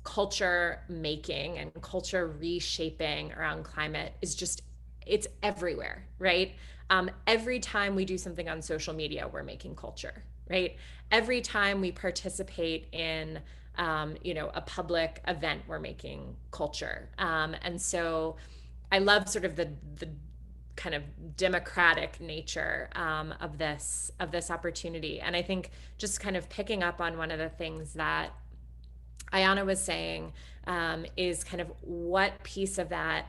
S5: culture making and culture reshaping around climate is just, it's everywhere, right? Every time we do something on social media, we're making culture, right? Every time we participate in a public event, we're making culture. And so I love sort of the kind of democratic nature of this opportunity. And I think just kind of picking up on one of the things that Ayana was saying is kind of what piece of that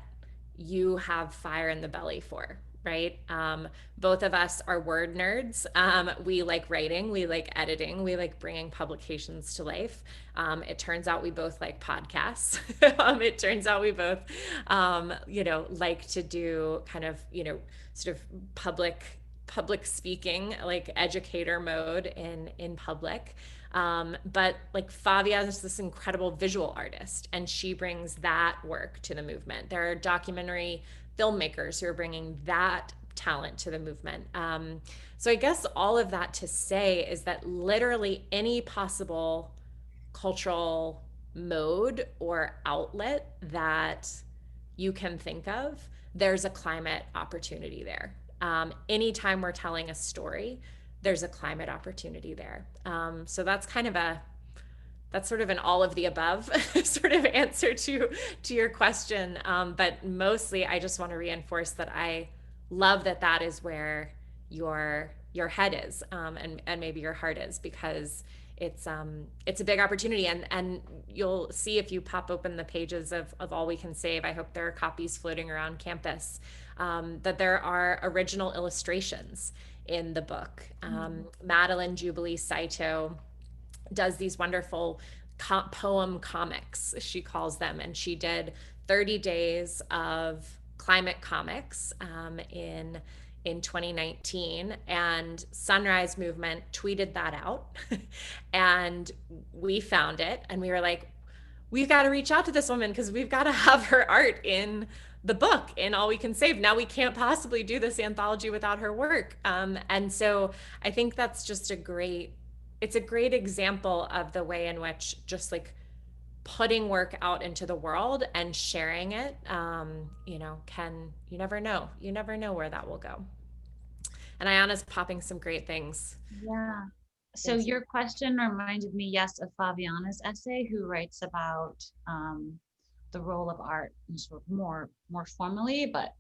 S5: you have fire in the belly for, right? Both of us are word nerds. We like writing, we like editing, we like bringing publications to life. It turns out we both like podcasts. It turns out we both, like to do kind of, sort of public speaking, like educator mode in public. But like Favia is this incredible visual artist, and she brings that work to the movement. There are documentary filmmakers who are bringing that talent to the movement. So I guess all of that to say is that literally any possible cultural mode or outlet that you can think of, there's a climate opportunity there. Anytime we're telling a story, there's a climate opportunity there. So that's kind of that's sort of an all of the above sort of answer to your question. But mostly I just want to reinforce that I love that is where your head is, and maybe your heart is, because it's a big opportunity. And you'll see if you pop open the pages of All We Can Save, I hope there are copies floating around campus, that there are original illustrations in the book. Madeline Jubilee Saito does these wonderful poem comics, she calls them, and she did 30 days of climate comics in 2019, and Sunrise Movement tweeted that out and we found it, and we were like, we've got to reach out to this woman because we've got to have her art in the book in All We Can Save. Now we can't possibly do this anthology without her work. And so I think that's just it's a great example of the way in which just like putting work out into the world and sharing it, you never know where that will go. And Ayana's popping some great things.
S4: Yeah. So your question reminded me, yes, of Fabiana's essay, who writes about the role of art sort of more formally, but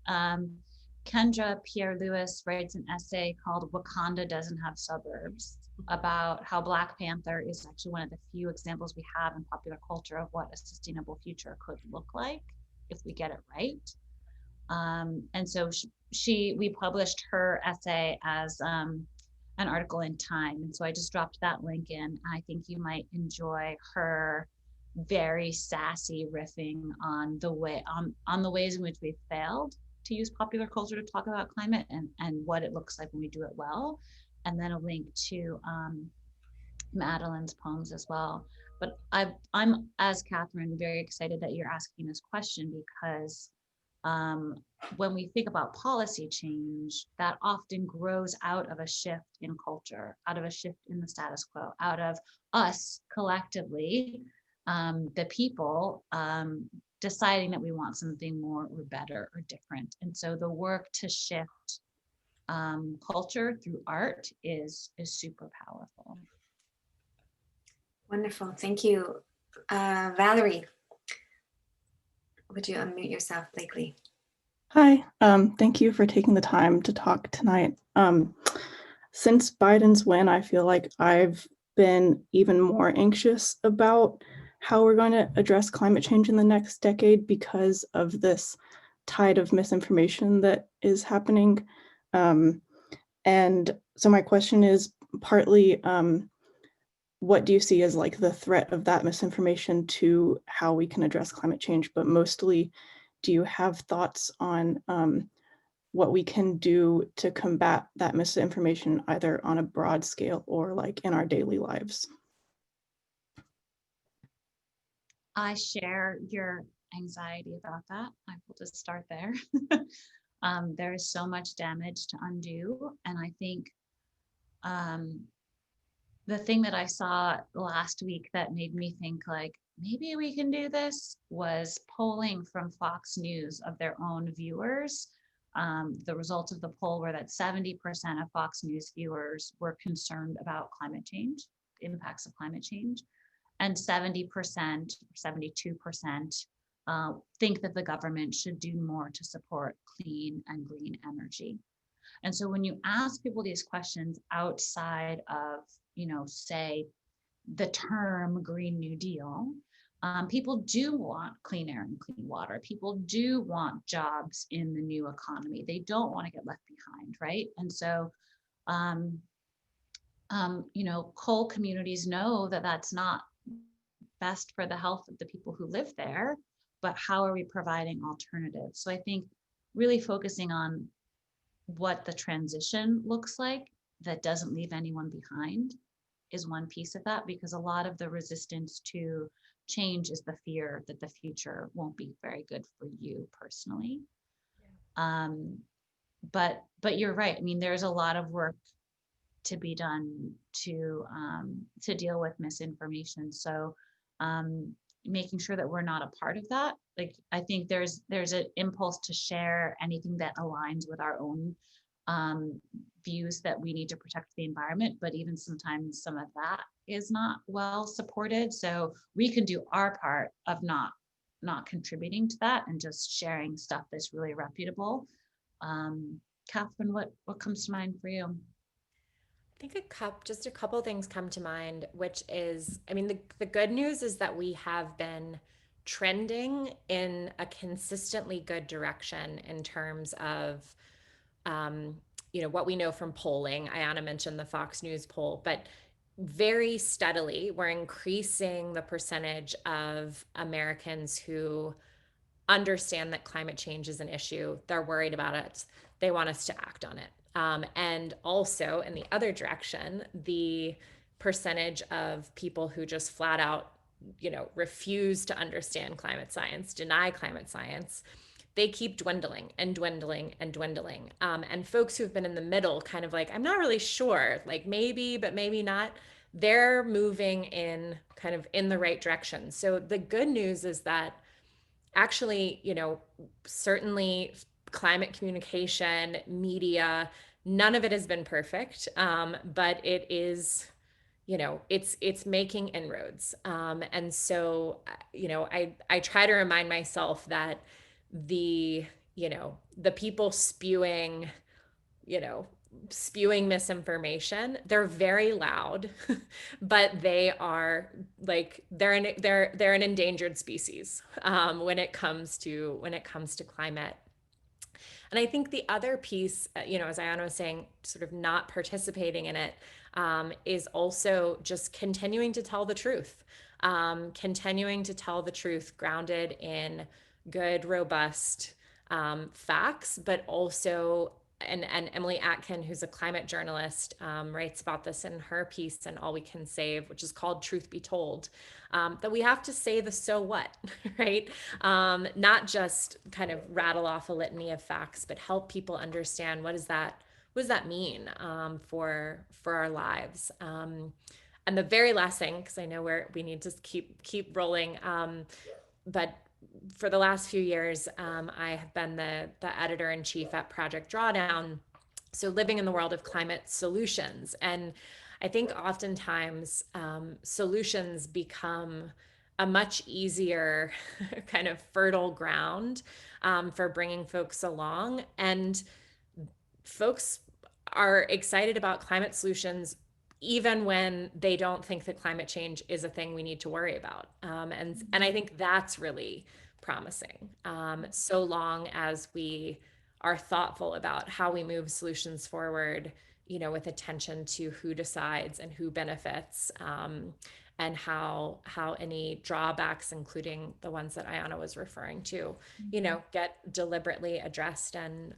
S4: Kendra Pierre-Louis writes an essay called Wakanda Doesn't Have Suburbs, about how Black Panther is actually one of the few examples we have in popular culture of what a sustainable future could look like if we get it right. And so we published her essay as an article in Time. And so I just dropped that link in. I think you might enjoy her very sassy riffing on the ways in which we've failed to use popular culture to talk about climate and what it looks like when we do it well. And then a link to Madeline's poems as well. But I'm, as Katharine, very excited that you're asking this question, because when we think about policy change, that often grows out of a shift in culture, out of a shift in the status quo, out of us collectively, the people, deciding that we want something more or better or different. And so the work to shift culture through art is super powerful.
S3: Wonderful, thank you. Valerie, would you unmute yourself, Blakely?
S7: Hi, thank you for taking the time to talk tonight. Since Biden's win, I feel like I've been even more anxious about how we're going to address climate change in the next decade because of this tide of misinformation that is happening. And so my question is partly, what do you see as like the threat of that misinformation to how we can address climate change? But mostly, do you have thoughts on what we can do to combat that misinformation, either on a broad scale or like in our daily lives?
S4: I share your anxiety about that. I will just start there. There is so much damage to undo. And I think the thing that I saw last week that made me think like, maybe we can do this was polling from Fox News of their own viewers. The results of the poll were that 70% of Fox News viewers were concerned about climate change, the impacts of climate change, and 70%, 72% think that the government should do more to support clean and green energy. And so when you ask people these questions outside of, say the term Green New Deal, people do want clean air and clean water. People do want jobs in the new economy. They don't want to get left behind, right? And so, coal communities know that that's not best for the health of the people who live there, but how are we providing alternatives? So I think really focusing on what the transition looks like that doesn't leave anyone behind is one piece of that, because a lot of the resistance to change is the fear that the future won't be very good for you personally. But you're right. I mean, there's a lot of work to be done to deal with misinformation. So making sure that we're not a part of that. Like, I think there's an impulse to share anything that aligns with our own views that we need to protect the environment, but even sometimes some of that is not well supported. So we can do our part of not contributing to that and just sharing stuff that's really reputable. Catherine, what comes to mind for you?
S5: I think just a couple things come to mind, which is, I mean, the good news is that we have been trending in a consistently good direction in terms of, what we know from polling. Ayana mentioned the Fox News poll, but very steadily, we're increasing the percentage of Americans who understand that climate change is an issue. They're worried about it. They want us to act on it. And also in the other direction, the percentage of people who just flat out, refuse to understand climate science, deny climate science, they keep dwindling and dwindling and dwindling. And folks who've been in the middle, kind of like, I'm not really sure, like maybe, but maybe not, they're moving in kind of in the right direction. So the good news is that actually, certainly climate communication, media, none of it has been perfect, but it is, it's making inroads. And so, I try to remind myself that the people spewing misinformation, they're very loud, but they are like, they're an endangered species when it comes to climate. And I think the other piece, as Ayana was saying, sort of not participating in it, is also just continuing to tell the truth, grounded in good, robust facts, but also, and Emily Atkin, who's a climate journalist, writes about this in her piece in All We Can Save, which is called Truth Be Told, that we have to say the so what, right? Not just kind of rattle off a litany of facts, but help people understand what does that mean for our lives. And the very last thing, because I know we need to keep rolling, but for the last few years, I have been the editor-in-chief at Project Drawdown, so living in the world of climate solutions. And I think oftentimes solutions become a much easier kind of fertile ground for bringing folks along. And folks are excited about climate solutions even when they don't think that climate change is a thing we need to worry about. And I think that's really promising, so long as we are thoughtful about how we move solutions forward, with attention to who decides and who benefits, and how any drawbacks, including the ones that Ayana was referring to, get deliberately addressed and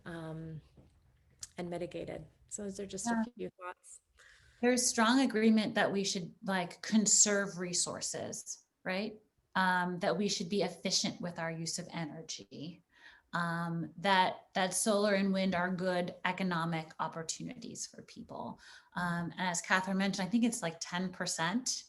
S5: mitigated. So those are just a few thoughts.
S4: There's strong agreement that we should conserve resources, right? that we should be efficient with our use of energy, that solar and wind are good economic opportunities for people. And as Catherine mentioned, I think it's like 10%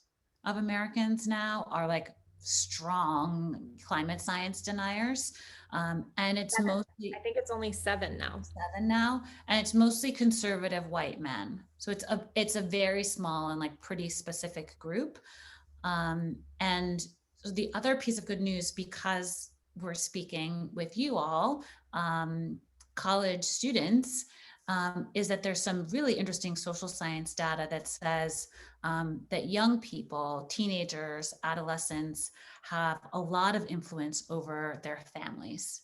S4: of Americans now are like strong climate science deniers. And it's mostly,
S5: I think it's only 7 now.
S4: 7 now, and it's mostly conservative white men. So it's a very small and like pretty specific group. And so the other piece of good news, because we're speaking with you all, college students, is that there's some really interesting social science data that says that young people, teenagers, adolescents have a lot of influence over their families.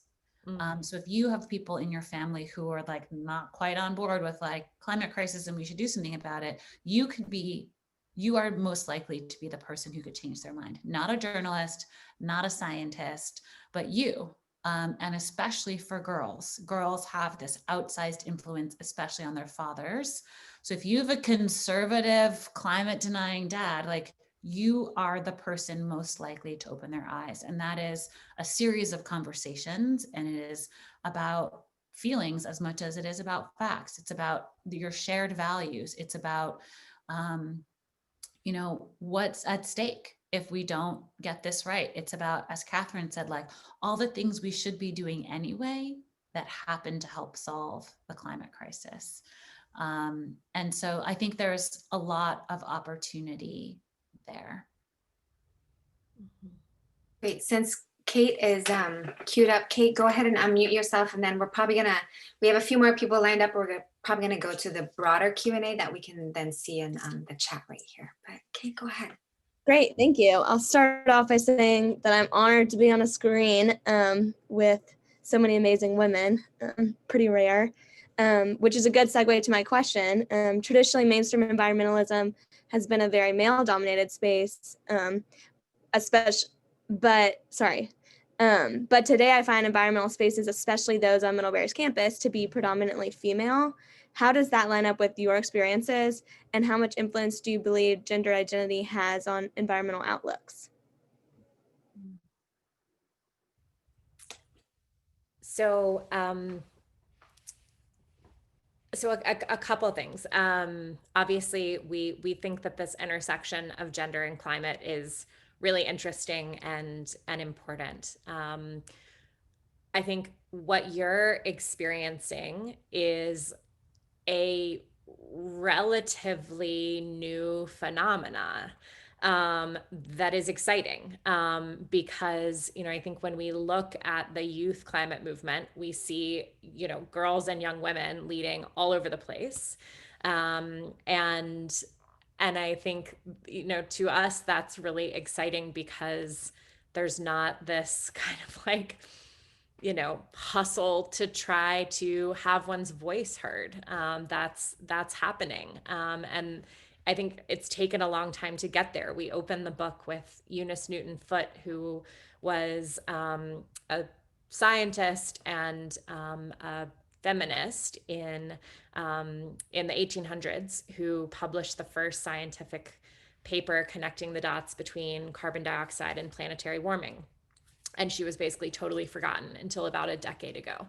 S4: So if you have people in your family who are like not quite on board with like climate crisis and we should do something about it, you are most likely to be the person who could change their mind. Not a journalist, not a scientist, but you. And especially for girls. Girls have this outsized influence, especially on their fathers. So if you have a conservative climate denying dad, like you are the person most likely to open their eyes. And that is a series of conversations, and it is about feelings as much as it is about facts. It's about your shared values. It's about, what's at stake if we don't get this right. It's about, as Catherine said, like all the things we should be doing anyway that happen to help solve the climate crisis. And so I think there's a lot of opportunity there.
S3: Great. Since Kate is queued up, Kate, go ahead and unmute yourself, and then we have a few more people lined up. We're probably gonna go to the broader Q&A that we can then see in the chat right here. But Kate, go ahead.
S8: Great, thank you. I'll start off by saying that I'm honored to be on a screen with so many amazing women, pretty rare, which is a good segue to my question. Traditionally, mainstream environmentalism has been a very male-dominated space, but today I find environmental spaces, especially those on Middlebury's campus, to be predominantly female. How does that line up with your experiences, and how much influence do you believe gender identity has on environmental outlooks?
S5: So, a couple of things. Obviously, we think that this intersection of gender and climate is really interesting and important. I think what you're experiencing is a relatively new phenomena that is exciting because, I think when we look at the youth climate movement, we see, girls and young women leading all over the place. And I think, to us, that's really exciting because there's not this kind of like, hustle to try to have one's voice heard. That's happening. And I think it's taken a long time to get there. We opened the book with Eunice Newton Foote, who was a scientist and a feminist in the 1800s, who published the first scientific paper connecting the dots between carbon dioxide and planetary warming. And she was basically totally forgotten until about a decade ago.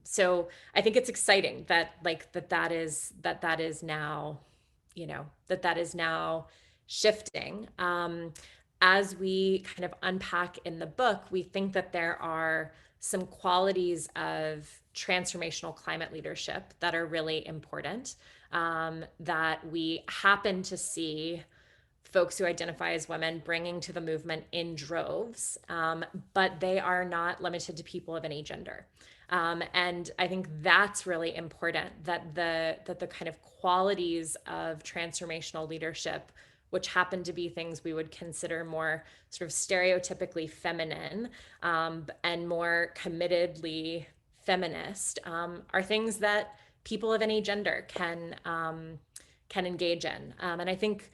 S5: So I think it's exciting that that is now shifting. As we kind of unpack in the book, we think that there are some qualities of transformational climate leadership that are really important, that we happen to see folks who identify as women bringing to the movement in droves, but they are not limited to people of any gender. And I think that's really important, that the kind of qualities of transformational leadership, which happen to be things we would consider more sort of stereotypically feminine and more committedly feminist, are things that people of any gender can engage in. And I think,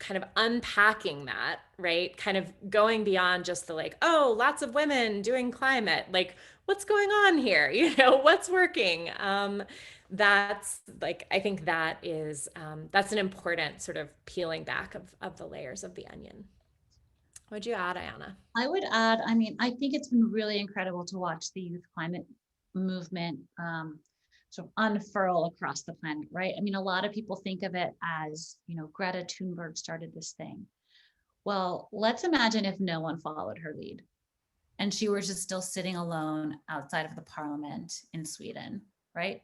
S5: kind of unpacking that, right? Kind of going beyond just the like, oh, lots of women doing climate, like what's going on here? What's working? that's like, I think that is, that's an important sort of peeling back of the layers of the onion. What'd you add, Ayana?
S4: I would add, I mean, I think it's been really incredible to watch the youth climate movement sort of unfurl across the planet, right? I mean, a lot of people think of it as, you know, Greta Thunberg started this thing. Well, let's imagine if no one followed her lead and she was just still sitting alone outside of the parliament in Sweden, right?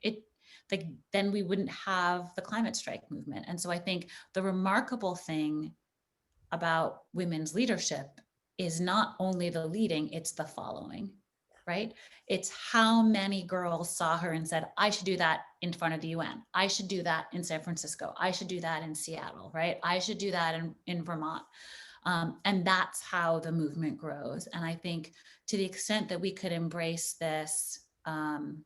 S4: Then we wouldn't have the climate strike movement. And so I think the remarkable thing about women's leadership is not only the leading, it's the following, right? It's how many girls saw her and said, I should do that in front of the UN. I should do that in San Francisco. I should do that in Seattle, right? I should do that in Vermont. And that's how the movement grows. And I think to the extent that we could embrace this, I'm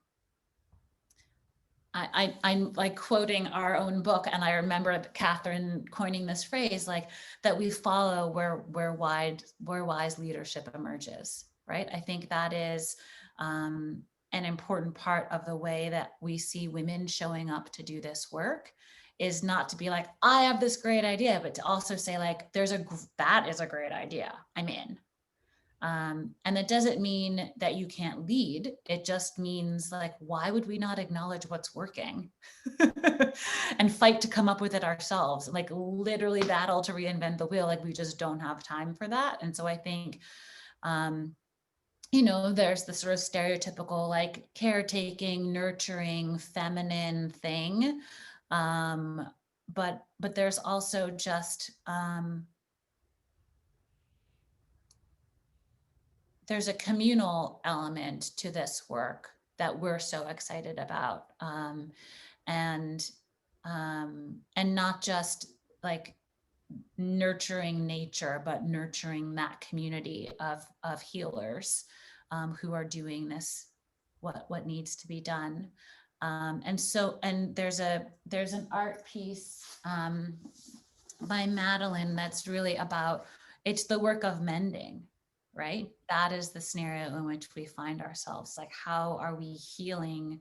S4: like quoting our own book, and I remember Katharine coining this phrase, like that we follow where wise leadership emerges, right? I think that is an important part of the way that we see women showing up to do this work, is not to be like, I have this great idea, but to also say like, that is a great idea, I'm in. And that doesn't mean that you can't lead. It just means like, why would we not acknowledge what's working and fight to come up with it ourselves? Like literally battle to reinvent the wheel. Like we just don't have time for that. And so I think, you know, there's the sort of stereotypical like caretaking, nurturing, feminine thing. But there's also just, there's a communal element to this work that we're so excited about, and not just like nurturing nature, but nurturing that community of healers who are doing this, what needs to be done. And there's an art piece by Madeline that's really about, it's the work of mending, right? That is the scenario in which we find ourselves. Like, how are we healing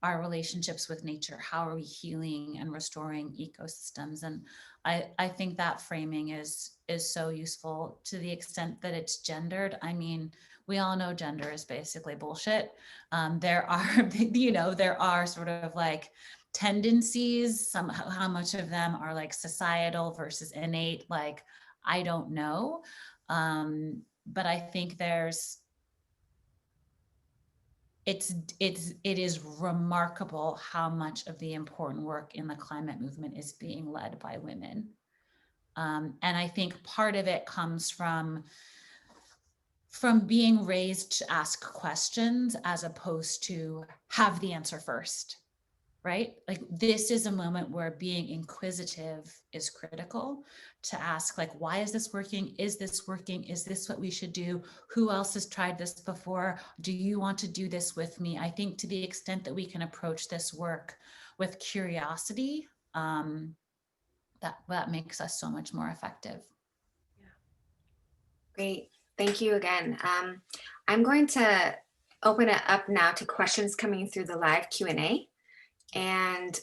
S4: our relationships with nature? How are we healing and restoring ecosystems? And I think that framing is so useful to the extent that it's gendered. I mean, we all know gender is basically bullshit. There are, you know, there are sort of like tendencies, how much of them are like societal versus innate, like, I don't know. But I think it is remarkable how much of the important work in the climate movement is being led by women. And I think part of it comes from being raised to ask questions as opposed to have the answer first, right? Like, this is a moment where being inquisitive is critical, to ask like, why is this working? Is this working? Is this what we should do? Who else has tried this before? Do you want to do this with me? I think to the extent that we can approach this work with curiosity, that makes us so much more effective.
S3: Great. Thank you again. I'm going to open it up now to questions coming through the live Q&A. And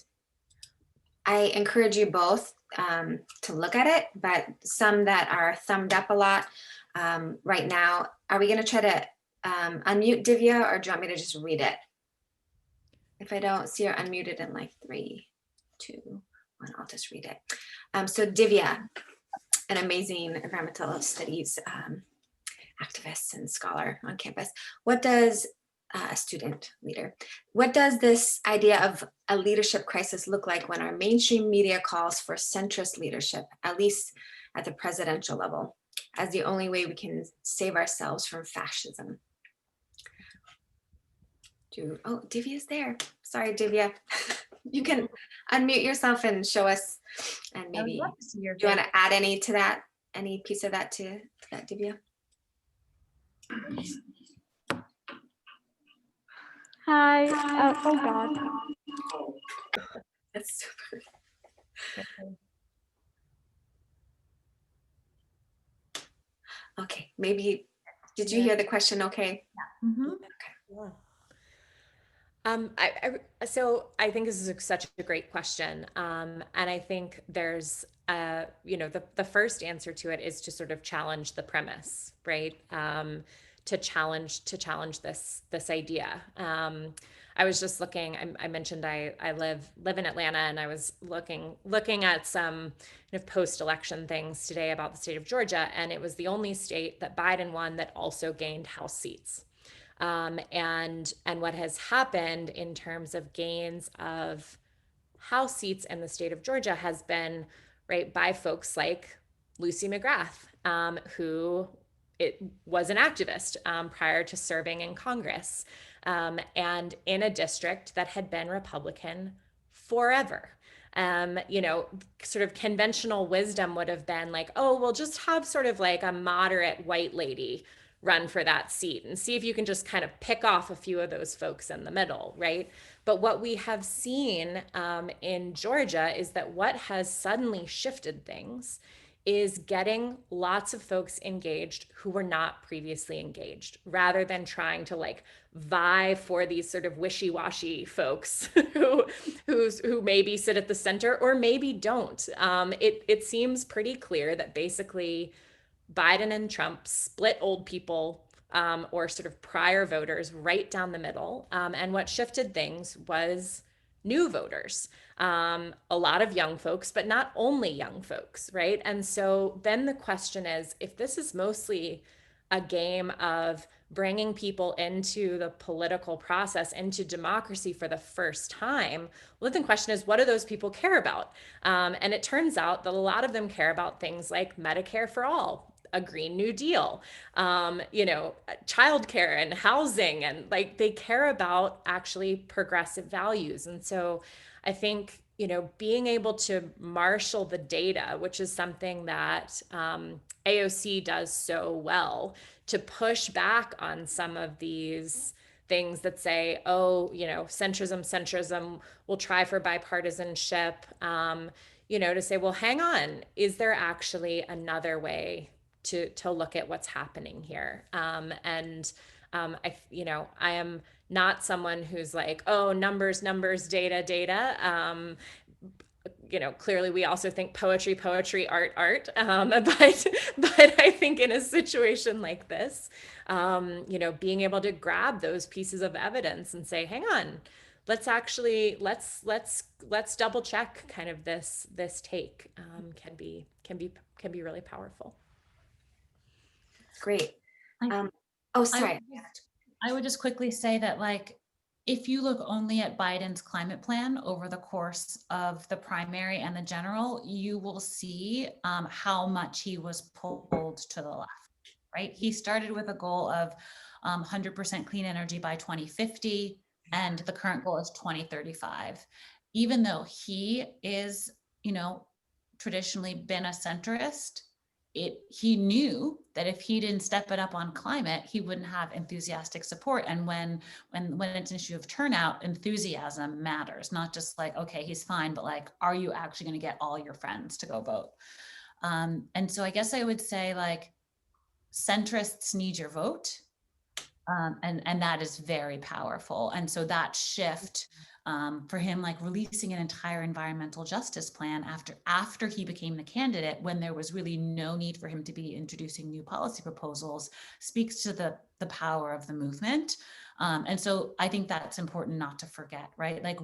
S3: I encourage you both to look at it, but some that are thumbed up a lot right now. Are we going to try to unmute Divya, or do you want me to just read it? If I don't see her unmuted in like 3, 2, 1, I'll just read it. So Divya, an amazing environmental studies activist and scholar on campus. What does a student leader, what does this idea of a leadership crisis look like when our mainstream media calls for centrist leadership, at least at the presidential level, as the only way we can save ourselves from fascism? Oh, Divya's there. Sorry, Divya. You can unmute yourself and show us, and maybe do you want to add any to that, any piece of that to that, Divya?
S9: Hi. Oh God.
S3: That's super. Okay, maybe, did you hear the question okay?
S4: Mm-hmm.
S3: Okay.
S5: So I think this is such a great question. And I think there's, the first answer to it is to sort of challenge the premise, right? To challenge this idea. I was just looking, I mentioned I live in Atlanta, and I was looking at some kind of post-election things today about the state of Georgia, and it was the only state that Biden won that also gained House seats. And what has happened in terms of gains of House seats in the state of Georgia has been right by folks like Lucy McGrath, who it was an activist prior to serving in Congress, and in a district that had been Republican forever. Sort of conventional wisdom would have been like, oh, we'll just have sort of like a moderate white lady run for that seat and see if you can just kind of pick off a few of those folks in the middle, right? But what we have seen in Georgia is that what has suddenly shifted things is getting lots of folks engaged who were not previously engaged, rather than trying to like vie for these sort of wishy-washy folks who maybe sit at the center or maybe don't. It seems pretty clear that basically Biden and Trump split old people, or sort of prior voters right down the middle. And what shifted things was new voters, a lot of young folks, but not only young folks, right? And so then the question is, if this is mostly a game of bringing people into the political process, into democracy for the first time, well, then the question is, what do those people care about? And it turns out that a lot of them care about things like Medicare for all, a Green New Deal, childcare and housing, and like they care about actually progressive values. And so I think, being able to marshal the data, which is something that AOC does so well, to push back on some of these things that say, oh, centrism, we'll try for bipartisanship, to say, well, hang on, is there actually another way to look at what's happening here? I am not someone who's like, oh, numbers, data. Clearly we also think poetry, art. But I think in a situation like this, being able to grab those pieces of evidence and say, hang on, let's double check kind of this take, can be really powerful.
S3: Great.
S4: I-
S3: Oh, sorry.
S4: I would just quickly say that, like, if you look only at Biden's climate plan over the course of the primary and the general, you will see how much he was pulled to the left, right? He started with a goal of 100% clean energy by 2050, and the current goal is 2035. Even though he is, traditionally been a centrist, he knew that if he didn't step it up on climate, he wouldn't have enthusiastic support. And when it's an issue of turnout, enthusiasm matters, not just like, okay, he's fine, but like, are you actually going to get all your friends to go vote? And so I guess I would say, like, centrists need your vote. And that is very powerful. And so that shift for him, like releasing an entire environmental justice plan after he became the candidate, when there was really no need for him to be introducing new policy proposals, speaks to the power of the movement. And so I think that's important not to forget, right? Like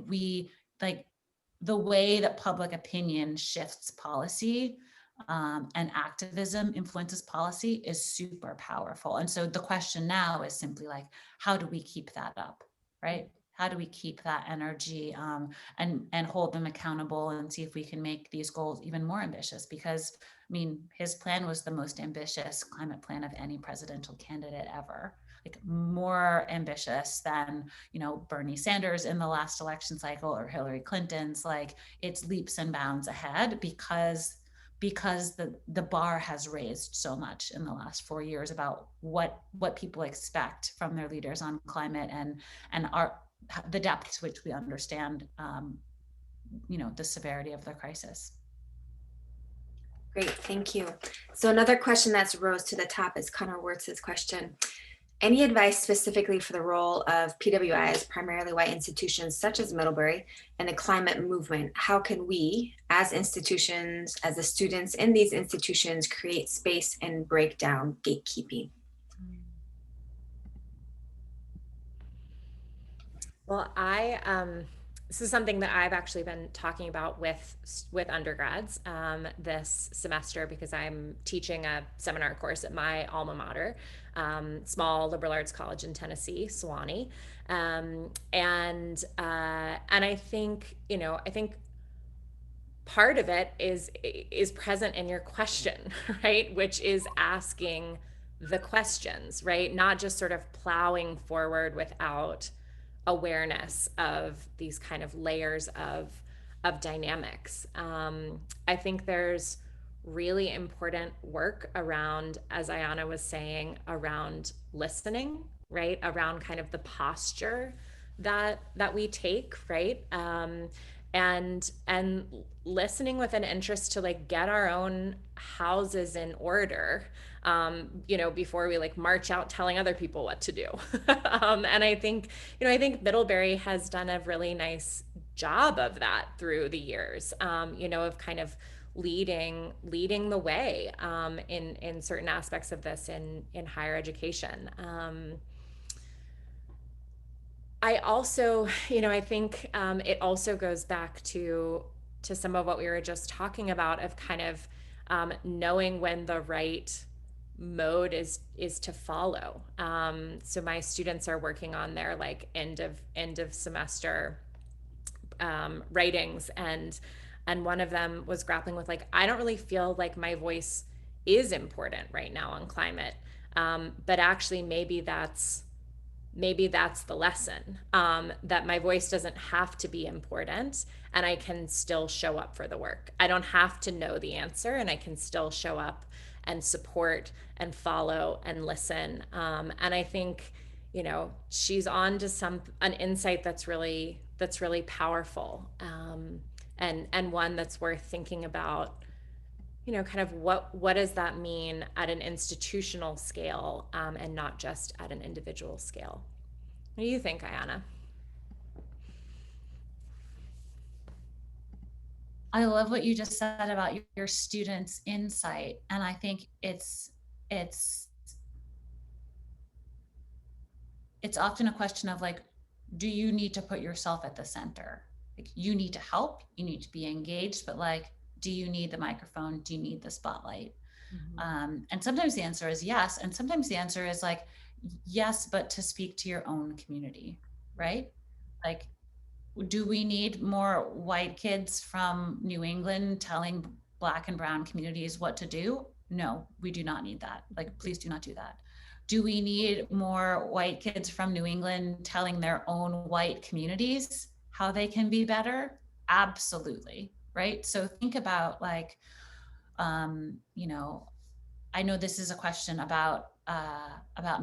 S4: the way that public opinion shifts policy and activism influences policy is super powerful. And so the question now is simply like, how do we keep that up, right? How do we keep that energy and hold them accountable and see if we can make these goals even more ambitious? Because, I mean, his plan was the most ambitious climate plan of any presidential candidate ever. Like, more ambitious than, Bernie Sanders in the last election cycle or Hillary Clinton's. Like, it's leaps and bounds ahead because the bar has raised so much in the last 4 years about what people expect from their leaders on climate, and the depth to which we understand the severity of the crisis.
S3: Great, thank you. So another question that's rose to the top is Connor Wirtz's question. Any advice specifically for the role of PWIs, primarily white institutions such as Middlebury, and the climate movement? How can we, as institutions, as the students in these institutions, create space and break down gatekeeping?
S5: Well, this is something that I've actually been talking about with undergrads this semester, because I'm teaching a seminar course at my alma mater, small liberal arts college in Tennessee, Sewanee, and I think, I think part of it is present in your question, right? Which is asking the questions, right? Not just sort of plowing forward without awareness of these kind of layers of dynamics. I think there's really important work around, as Ayana was saying, around listening, right? Around kind of the posture that we take, right? And listening with an interest to like get our own houses in order, before we like march out telling other people what to do. And I think Middlebury has done a really nice job of that through the years, of kind of leading the way in certain aspects of this in higher education. I also, I think it also goes back to some of what we were just talking about, of kind of knowing when the right mode is to follow. So my students are working on their like end of semester writings, and one of them was grappling with like, I don't really feel like my voice is important right now on climate, but actually maybe that's the lesson, that my voice doesn't have to be important, and I can still show up for the work. I don't have to know the answer, and I can still show up and support and follow and listen. And I think, she's on to an insight that's really powerful, and one that's worth thinking about. Kind of what does that mean at an institutional scale, and not just at an individual scale. What do you think, Ayana?
S4: I love what you just said about your students' insight. And I think it's often a question of like, do you need to put yourself at the center? Like, you need to help, you need to be engaged, but like, do you need the microphone? Do you need the spotlight? Mm-hmm. And sometimes the answer is yes. And sometimes the answer is like, yes, but to speak to your own community, right? Like, do we need more white kids from New England telling Black and brown communities what to do? No, we do not need that. Like, please do not do that. Do we need more white kids from New England telling their own white communities how they can be better? Absolutely, right? So think about like, I know this is a question about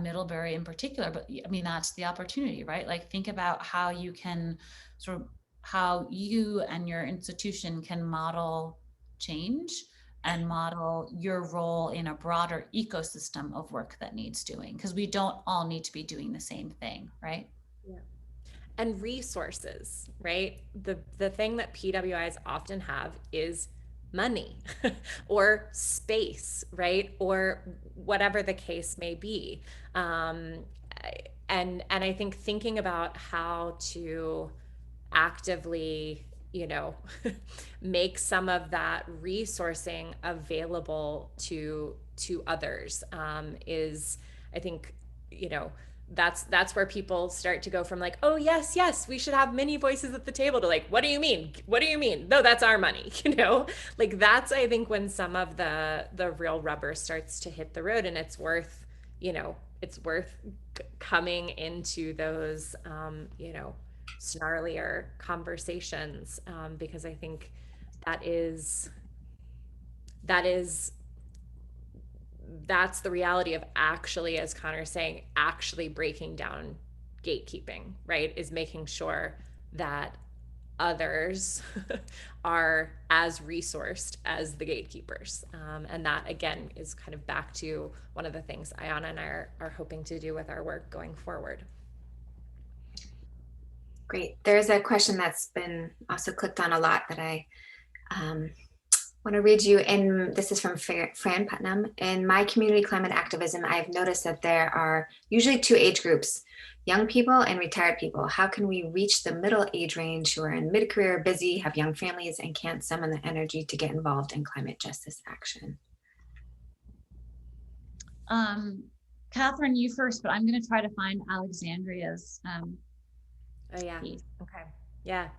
S4: Middlebury in particular, but I mean, that's the opportunity, right? Like, think about how you can sort of, how you and your institution can model change and model your role in a broader ecosystem of work that needs doing, because we don't all need to be doing the same thing, right?
S5: Yeah. And resources, right? The thing that PWIs often have is money or space, right? Or whatever the case may be. And I think thinking about how to actively, make some of that resourcing available to others, is, I think, that's where people start to go from like, oh yes, we should have many voices at the table, to like, what do you mean? No, that's our money, like, that's, I think, when some of the real rubber starts to hit the road, and it's worth coming into those, snarlier conversations, because I think that's the reality of actually, as Connor's saying, actually breaking down gatekeeping, right? Is making sure that others are as resourced as the gatekeepers. And that, again, is kind of back to one of the things Ayana and I are hoping to do with our work going forward.
S3: Great. There's a question that's been also clicked on a lot that I want to read you. And this is from Fran Putnam. In my community climate activism, I've noticed that there are usually two age groups, young people and retired people. How can we reach the middle age range who are in mid-career, busy, have young families, and can't summon the energy to get involved in climate justice action?
S4: Katharine, you first, but I'm going to try to find Alexandria's
S5: Oh, yeah.
S4: piece.
S5: Okay. Yeah.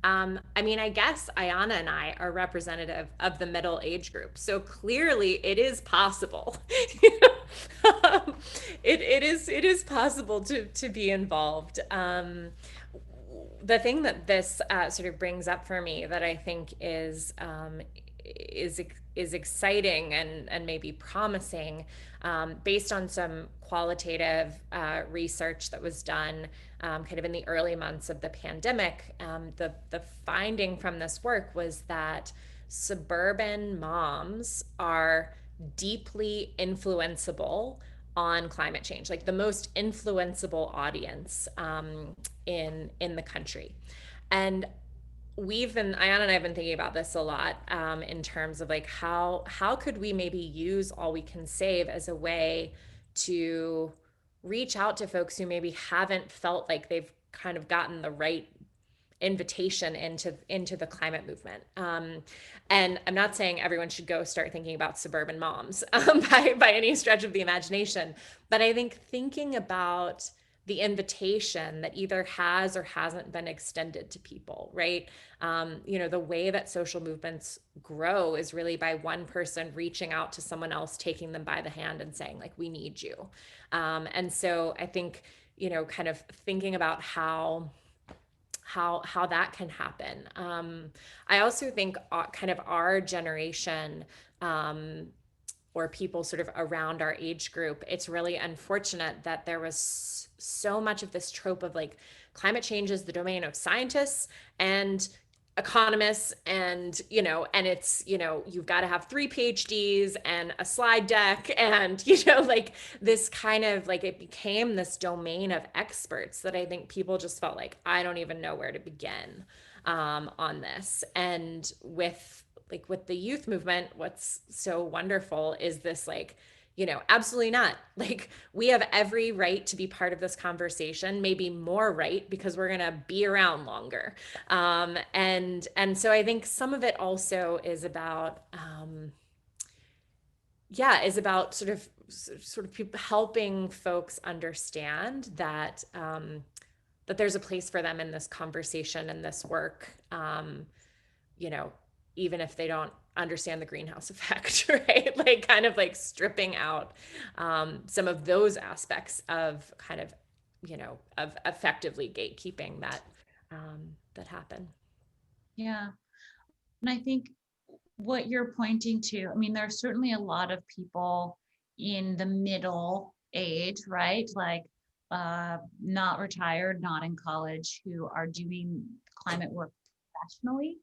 S5: I mean, I guess Ayana and I are representative of the middle age group. So clearly it is possible. It is possible to be involved. The thing that this sort of brings up for me that I think is exciting and maybe promising, based on some qualitative research that was done kind of in the early months of the pandemic. The finding from this work was that suburban moms are deeply influenceable on climate change, like the most influenceable audience in the country. And Ayana and I have been thinking about this a lot in terms of like how could we maybe use All We Can Save as a way to reach out to folks who maybe haven't felt like they've kind of gotten the right invitation into the climate movement. And I'm not saying everyone should go start thinking about suburban moms by any stretch of the imagination, but I think thinking about the invitation that either has or hasn't been extended to people, right? The way that social movements grow is really by one person reaching out to someone else, taking them by the hand and saying, like, we need you. And so I think, kind of thinking about how that can happen. I also think kind of our generation, or people sort of around our age group, it's really unfortunate that there was so much of this trope of like climate change is the domain of scientists and economists, and it's you've got to have 3 PhDs and a slide deck, and like this kind of like it became this domain of experts that I think people just felt like, I don't even know where to begin on this. And with the youth movement, what's so wonderful is this like, absolutely not. Like, we have every right to be part of this conversation, maybe more right because we're going to be around longer. And so I think some of it also is about, sort of people helping folks understand that, that there's a place for them in this conversation and this work, even if they don't understand the greenhouse effect, right? Like kind of like stripping out some of those aspects of kind of, of effectively gatekeeping that happen.
S4: Yeah. And I think what you're pointing to, I mean, there's certainly a lot of people in the middle age, right? Like not retired, not in college, who are doing climate work professionally,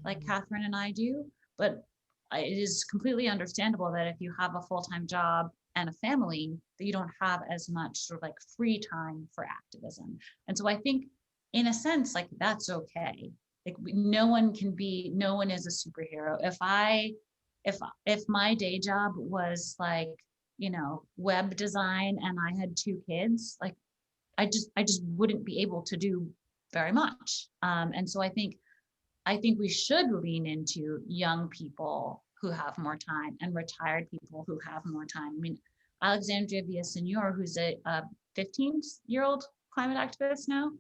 S4: like Katharine and I do. But it is completely understandable that if you have a full-time job and a family, that you don't have as much sort of like free time for activism. And so I think in a sense, like that's okay. Like no one is a superhero. If my day job was like, web design and I had 2 kids, like I just wouldn't be able to do very much. And so I think we should lean into young people who have more time and retired people who have more time. I mean, Alexandria Villasenor, who's a 15-year-old climate activist now,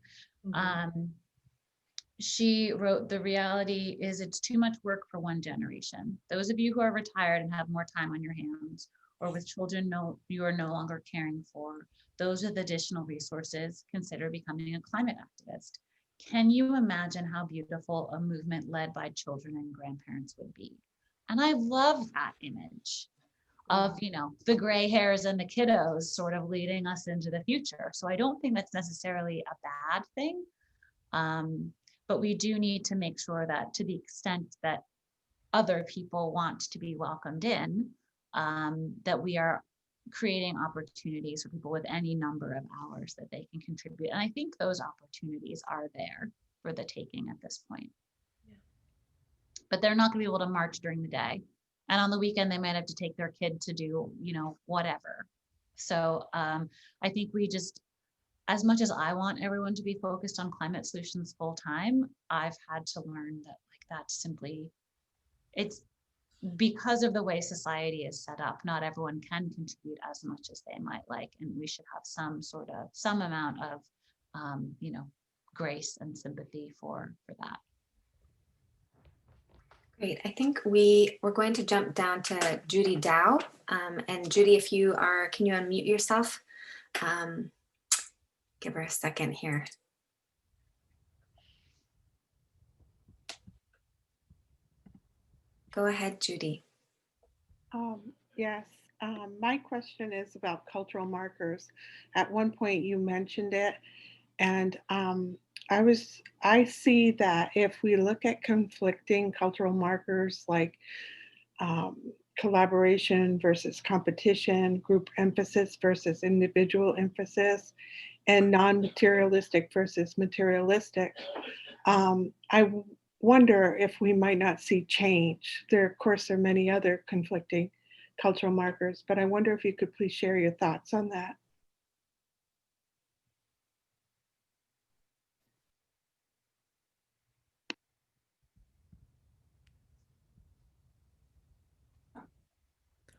S4: she wrote, "The reality is it's too much work for one generation. Those of you who are retired and have more time on your hands, or with children you are no longer caring for, those with additional resources, consider becoming a climate activist. Can you imagine how beautiful a movement led by children and grandparents would be?" And I love that image of, the gray hairs and the kiddos sort of leading us into the future. So I don't think that's necessarily a bad thing. but we do need to make sure that to the extent that other people want to be welcomed in, that we are creating opportunities for people with any number of hours that they can contribute. And I think those opportunities are there for the taking at this point.
S5: Yeah.
S4: But they're not going to be able to march during the day. And on the weekend, they might have to take their kid to do, whatever. So I think we just, as much as I want everyone to be focused on climate solutions full time, I've had to learn that that's simply, it's because of the way society is set up, not everyone can contribute as much as they might like. And we should have some amount of, grace and sympathy for that.
S3: Great. I think we're going to jump down to Judy Dow. And Judy, if you are, can you unmute yourself? Give her a second here. Go ahead, Judy.
S10: Yes, my question is about cultural markers. At one point you mentioned it, and I see that if we look at conflicting cultural markers like collaboration versus competition, group emphasis versus individual emphasis, and non-materialistic versus materialistic, I wonder if we might not see change. Of course, there are many other conflicting cultural markers, but I wonder if you could please share your thoughts on that.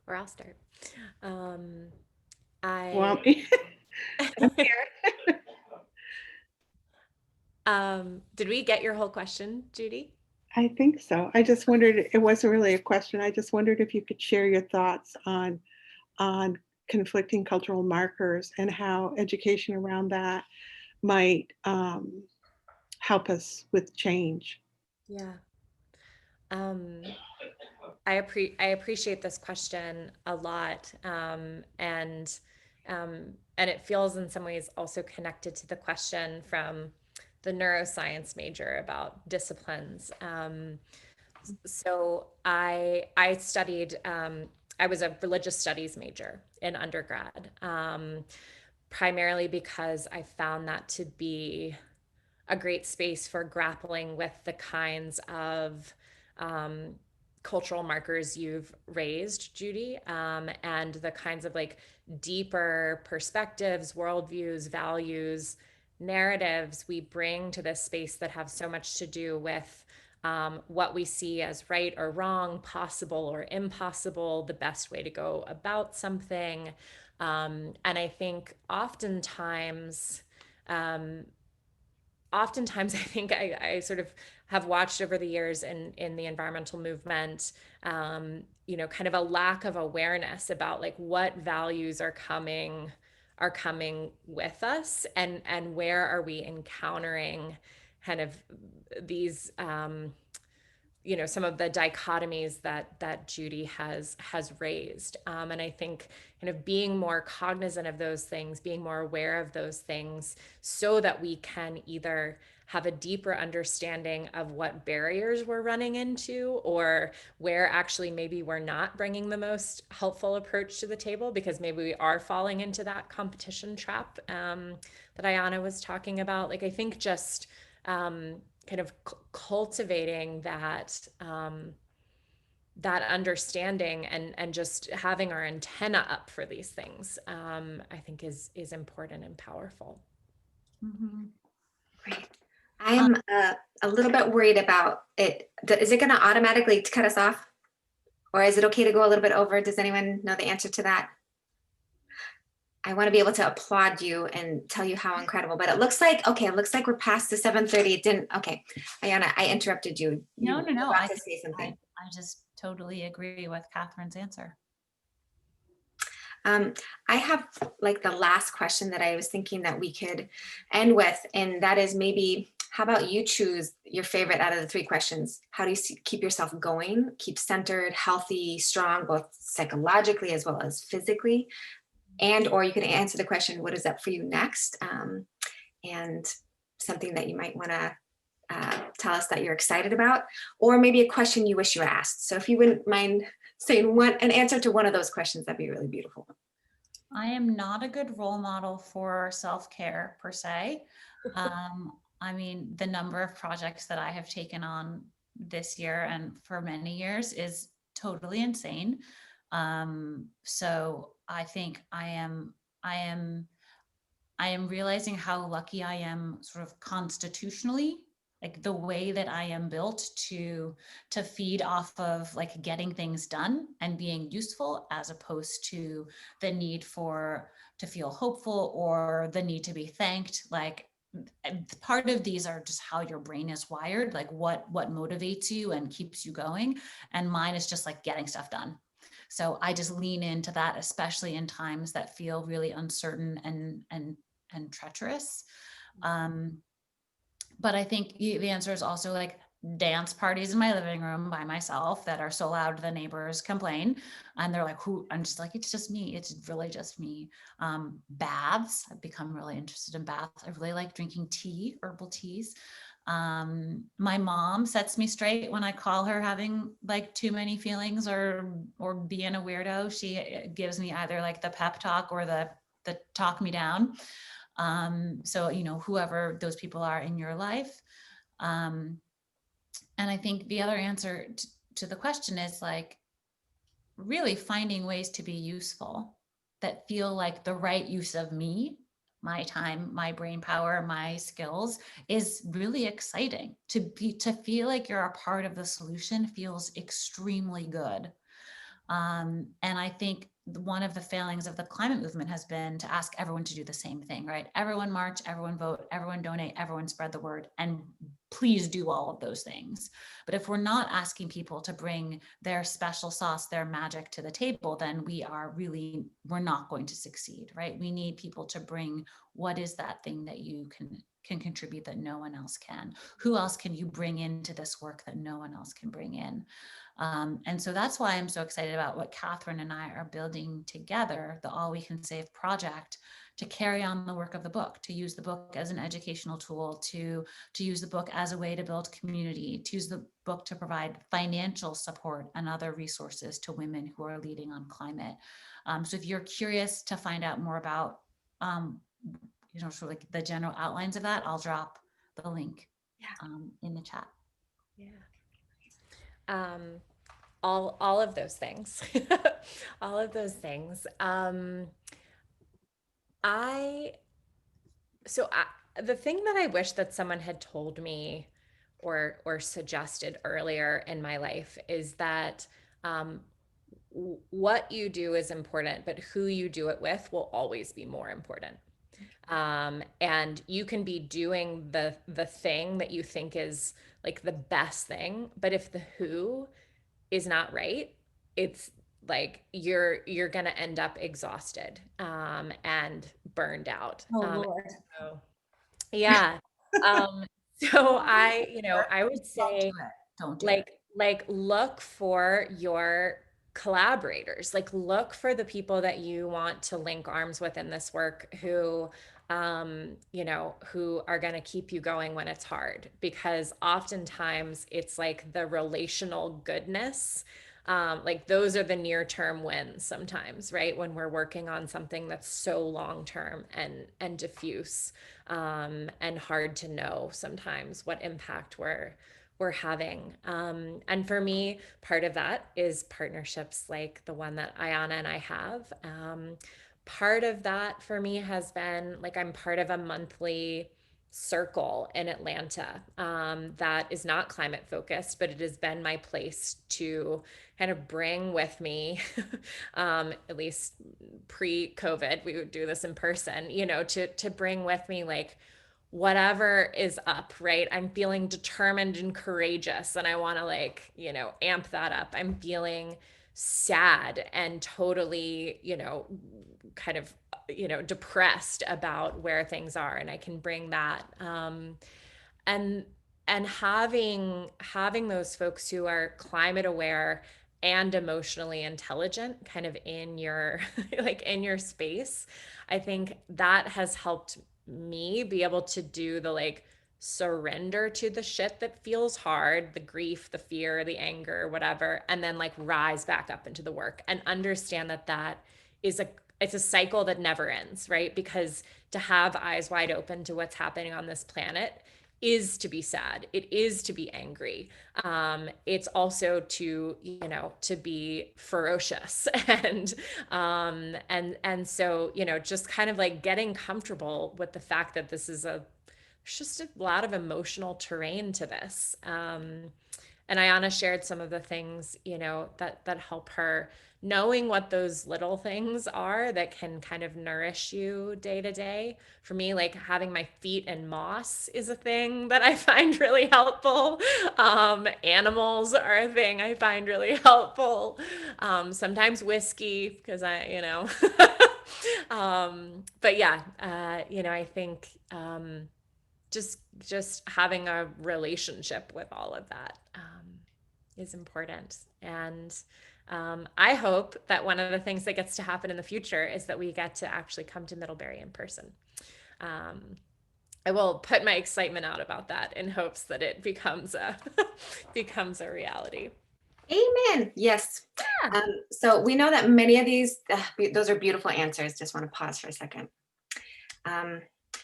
S5: Or I'll start.
S10: Well,
S5: Did we get your whole question, Judy?
S10: I think so. I just wondered, it wasn't really a question. I just wondered if you could share your thoughts on conflicting cultural markers and how education around that might help us with change.
S5: Yeah. I appreciate this question a lot, and it feels in some ways also connected to the question from the neuroscience major about disciplines. So I studied. I was a religious studies major in undergrad, primarily because I found that to be a great space for grappling with the kinds of cultural markers you've raised, Judy, and the kinds of deeper perspectives, worldviews, values, narratives we bring to this space that have so much to do with what we see as right or wrong, possible or impossible, the best way to go about something. And I think oftentimes I think I sort of have watched over the years in the environmental movement, kind of a lack of awareness about what values are coming with us, and where are we encountering kind of these some of the dichotomies that Judy has raised. And I think kind of being more cognizant of those things, being more aware of those things, so that we can either have a deeper understanding of what barriers we're running into, or where actually maybe we're not bringing the most helpful approach to the table, because maybe we are falling into that competition trap that Ayana was talking about. I think just kind of cultivating that that understanding and just having our antenna up for these things, I think is important and powerful.
S4: Mm-hmm.
S3: Great. I am a little bit worried about it. Is it going to automatically cut us off? Or is it okay to go a little bit over? Does anyone know the answer to that? I want to be able to applaud you and tell you how incredible, but it looks like we're past the 7:30. It didn't. Okay. Ayana, I interrupted you.
S4: No.
S3: I to say something.
S4: I just totally agree with Catherine's answer.
S3: I have the last question that I was thinking that we could end with, and that is maybe, how about you choose your favorite out of the 3 questions? How do you keep yourself going, keep centered, healthy, strong, both psychologically as well as physically? And, or you can answer the question, what is up for you next? And something that you might want to tell us that you're excited about, or maybe a question you wish you asked. So if you wouldn't mind saying an answer to one of those questions, that'd be really beautiful.
S4: I am not a good role model for self-care per se. I mean, the number of projects that I have taken on this year and for many years is totally insane. So I think I am realizing how lucky I am sort of constitutionally, like the way that I am built to feed off of like getting things done and being useful, as opposed to the need to feel hopeful or the need to be thanked. Like part of these are just how your brain is wired, like what motivates you and keeps you going. And mine is just like getting stuff done. So I just lean into that, especially in times that feel really uncertain and treacherous. But I think the answer is also like dance parties in my living room by myself that are so loud the neighbors complain, and they're like, who? I'm just like, it's just me. It's really just me. Baths, I've become really interested in baths. I really like drinking tea, herbal teas. My mom sets me straight when I call her having like too many feelings or being a weirdo. She gives me either like the pep talk or the talk me down. So, you know, whoever those people are in your life. And I think the other answer to the question is like really finding ways to be useful that feel like the right use of me, my time, my brain power, my skills is really exciting. To feel like you're a part of the solution feels extremely good. And I think one of the failings of the climate movement has been to ask everyone to do the same thing, right? Everyone march, everyone vote, everyone donate, everyone spread the word, and please do all of those things. But if we're not asking people to bring their special sauce, their magic to the table, then we're not going to succeed, right? We need people to bring what is that thing that you can contribute that no one else can. Who else can you bring into this work that no one else can bring in? And so that's why I'm so excited about what Katharine and I are building together, the All We Can Save project, to carry on the work of the book, to use the book as an educational tool, to use the book as a way to build community, to use the book to provide financial support and other resources to women who are leading on climate. So if you're curious to find out more about, sort of like the general outlines of that, I'll drop the link in the chat.
S5: Yeah. All of those things, all of those things. The thing that I wish that someone had told me or suggested earlier in my life is that what you do is important, but who you do it with will always be more important. And you can be doing the thing that you think is like the best thing, but if the who is not right, it's like you're gonna end up exhausted and burned out.
S4: Lord.
S5: So, yeah. So I would say
S4: Don't do it.
S5: like look for your collaborators, like look for the people that you want to link arms with in this work who who are going to keep you going when it's hard, because oftentimes it's like the relational goodness, like those are the near term wins sometimes, right? When we're working on something that's so long term and diffuse, and hard to know sometimes what impact we're having. And for me, part of that is partnerships like the one that Ayana and I have. Part of that for me has been like I'm part of a monthly circle in Atlanta that is not climate focused, but it has been my place to kind of bring with me, at least pre-COVID, we would do this in person, to bring with me like whatever is up, right? I'm feeling determined and courageous and I want to like, amp that up. I'm feeling sad and totally, kind of, depressed about where things are, and I can bring that. And having those folks who are climate aware and emotionally intelligent kind of in your like in your space, I think that has helped me be able to do the like surrender to the shit that feels hard, the grief, the fear, the anger, whatever, and then like rise back up into the work and understand that it's a cycle that never ends, right? Because to have eyes wide open to what's happening on this planet is to be sad. It is to be angry. It's also to, to be ferocious and so, just kind of like getting comfortable with the fact that there's just a lot of emotional terrain to this. And Ayana shared some of the things, that help her, knowing what those little things are that can kind of nourish you day to day. For me, like having my feet in moss is a thing that I find really helpful. Animals are a thing I find really helpful. Sometimes whiskey, because but yeah, I think just having a relationship with all of that is important. And I hope that one of the things that gets to happen in the future is that we get to actually come to Middlebury in person. I will put my excitement out about that in hopes that it becomes a reality.
S3: Amen. Yes.
S5: Yeah.
S3: So we know that many of these, those are beautiful answers. Just want to pause for a second.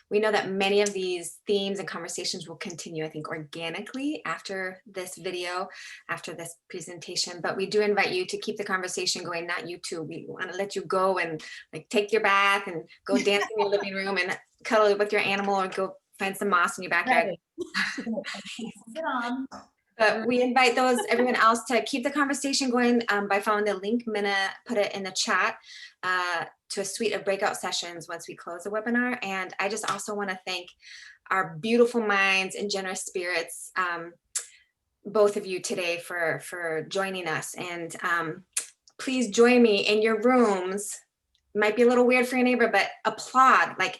S3: We know that many of these themes and conversations will continue, I think, organically after this video, after this presentation. But we do invite you to keep the conversation going, not you two. We want to let you go and like take your bath and go dance in your living room and cuddle with your animal or go find some moss in your backyard.
S2: Sit on.
S3: But we invite everyone else to keep the conversation going by following the link. Minna put it in the chat to a suite of breakout sessions once we close the webinar. And I just also want to thank our beautiful minds and generous spirits, both of you today for joining us. And please join me in your rooms. Might be a little weird for your neighbor, but applaud, like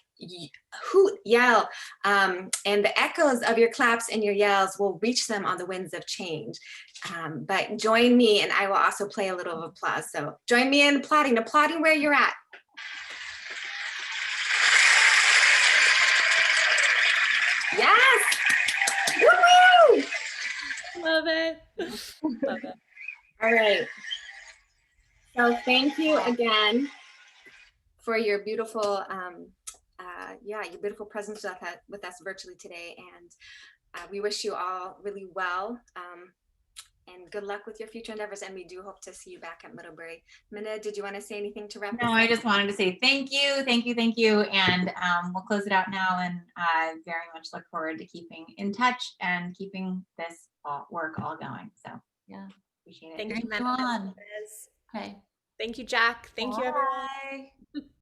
S3: hoot, yell, and the echoes of your claps and your yells will reach them on the winds of change. But join me, and I will also play a little of applause. So join me in applauding where you're at. Yes! Woo!
S5: Love it. Love it.
S3: All right. So thank you again for your beautiful, your beautiful presence with us virtually today. And we wish you all really well and good luck with your future endeavors. And we do hope to see you back at Middlebury. Minna, did you want to say anything to wrap
S2: No,
S3: up?
S2: I just wanted to say thank you. And we'll close it out now. And I very much look forward to keeping in touch and keeping this work all going. So
S4: Yeah.
S2: appreciate it.
S5: Thank you,
S4: Thank you
S5: Madeline.
S4: all. Okay.
S5: Thank you, Jack. Thank you, everyone.
S2: Bye.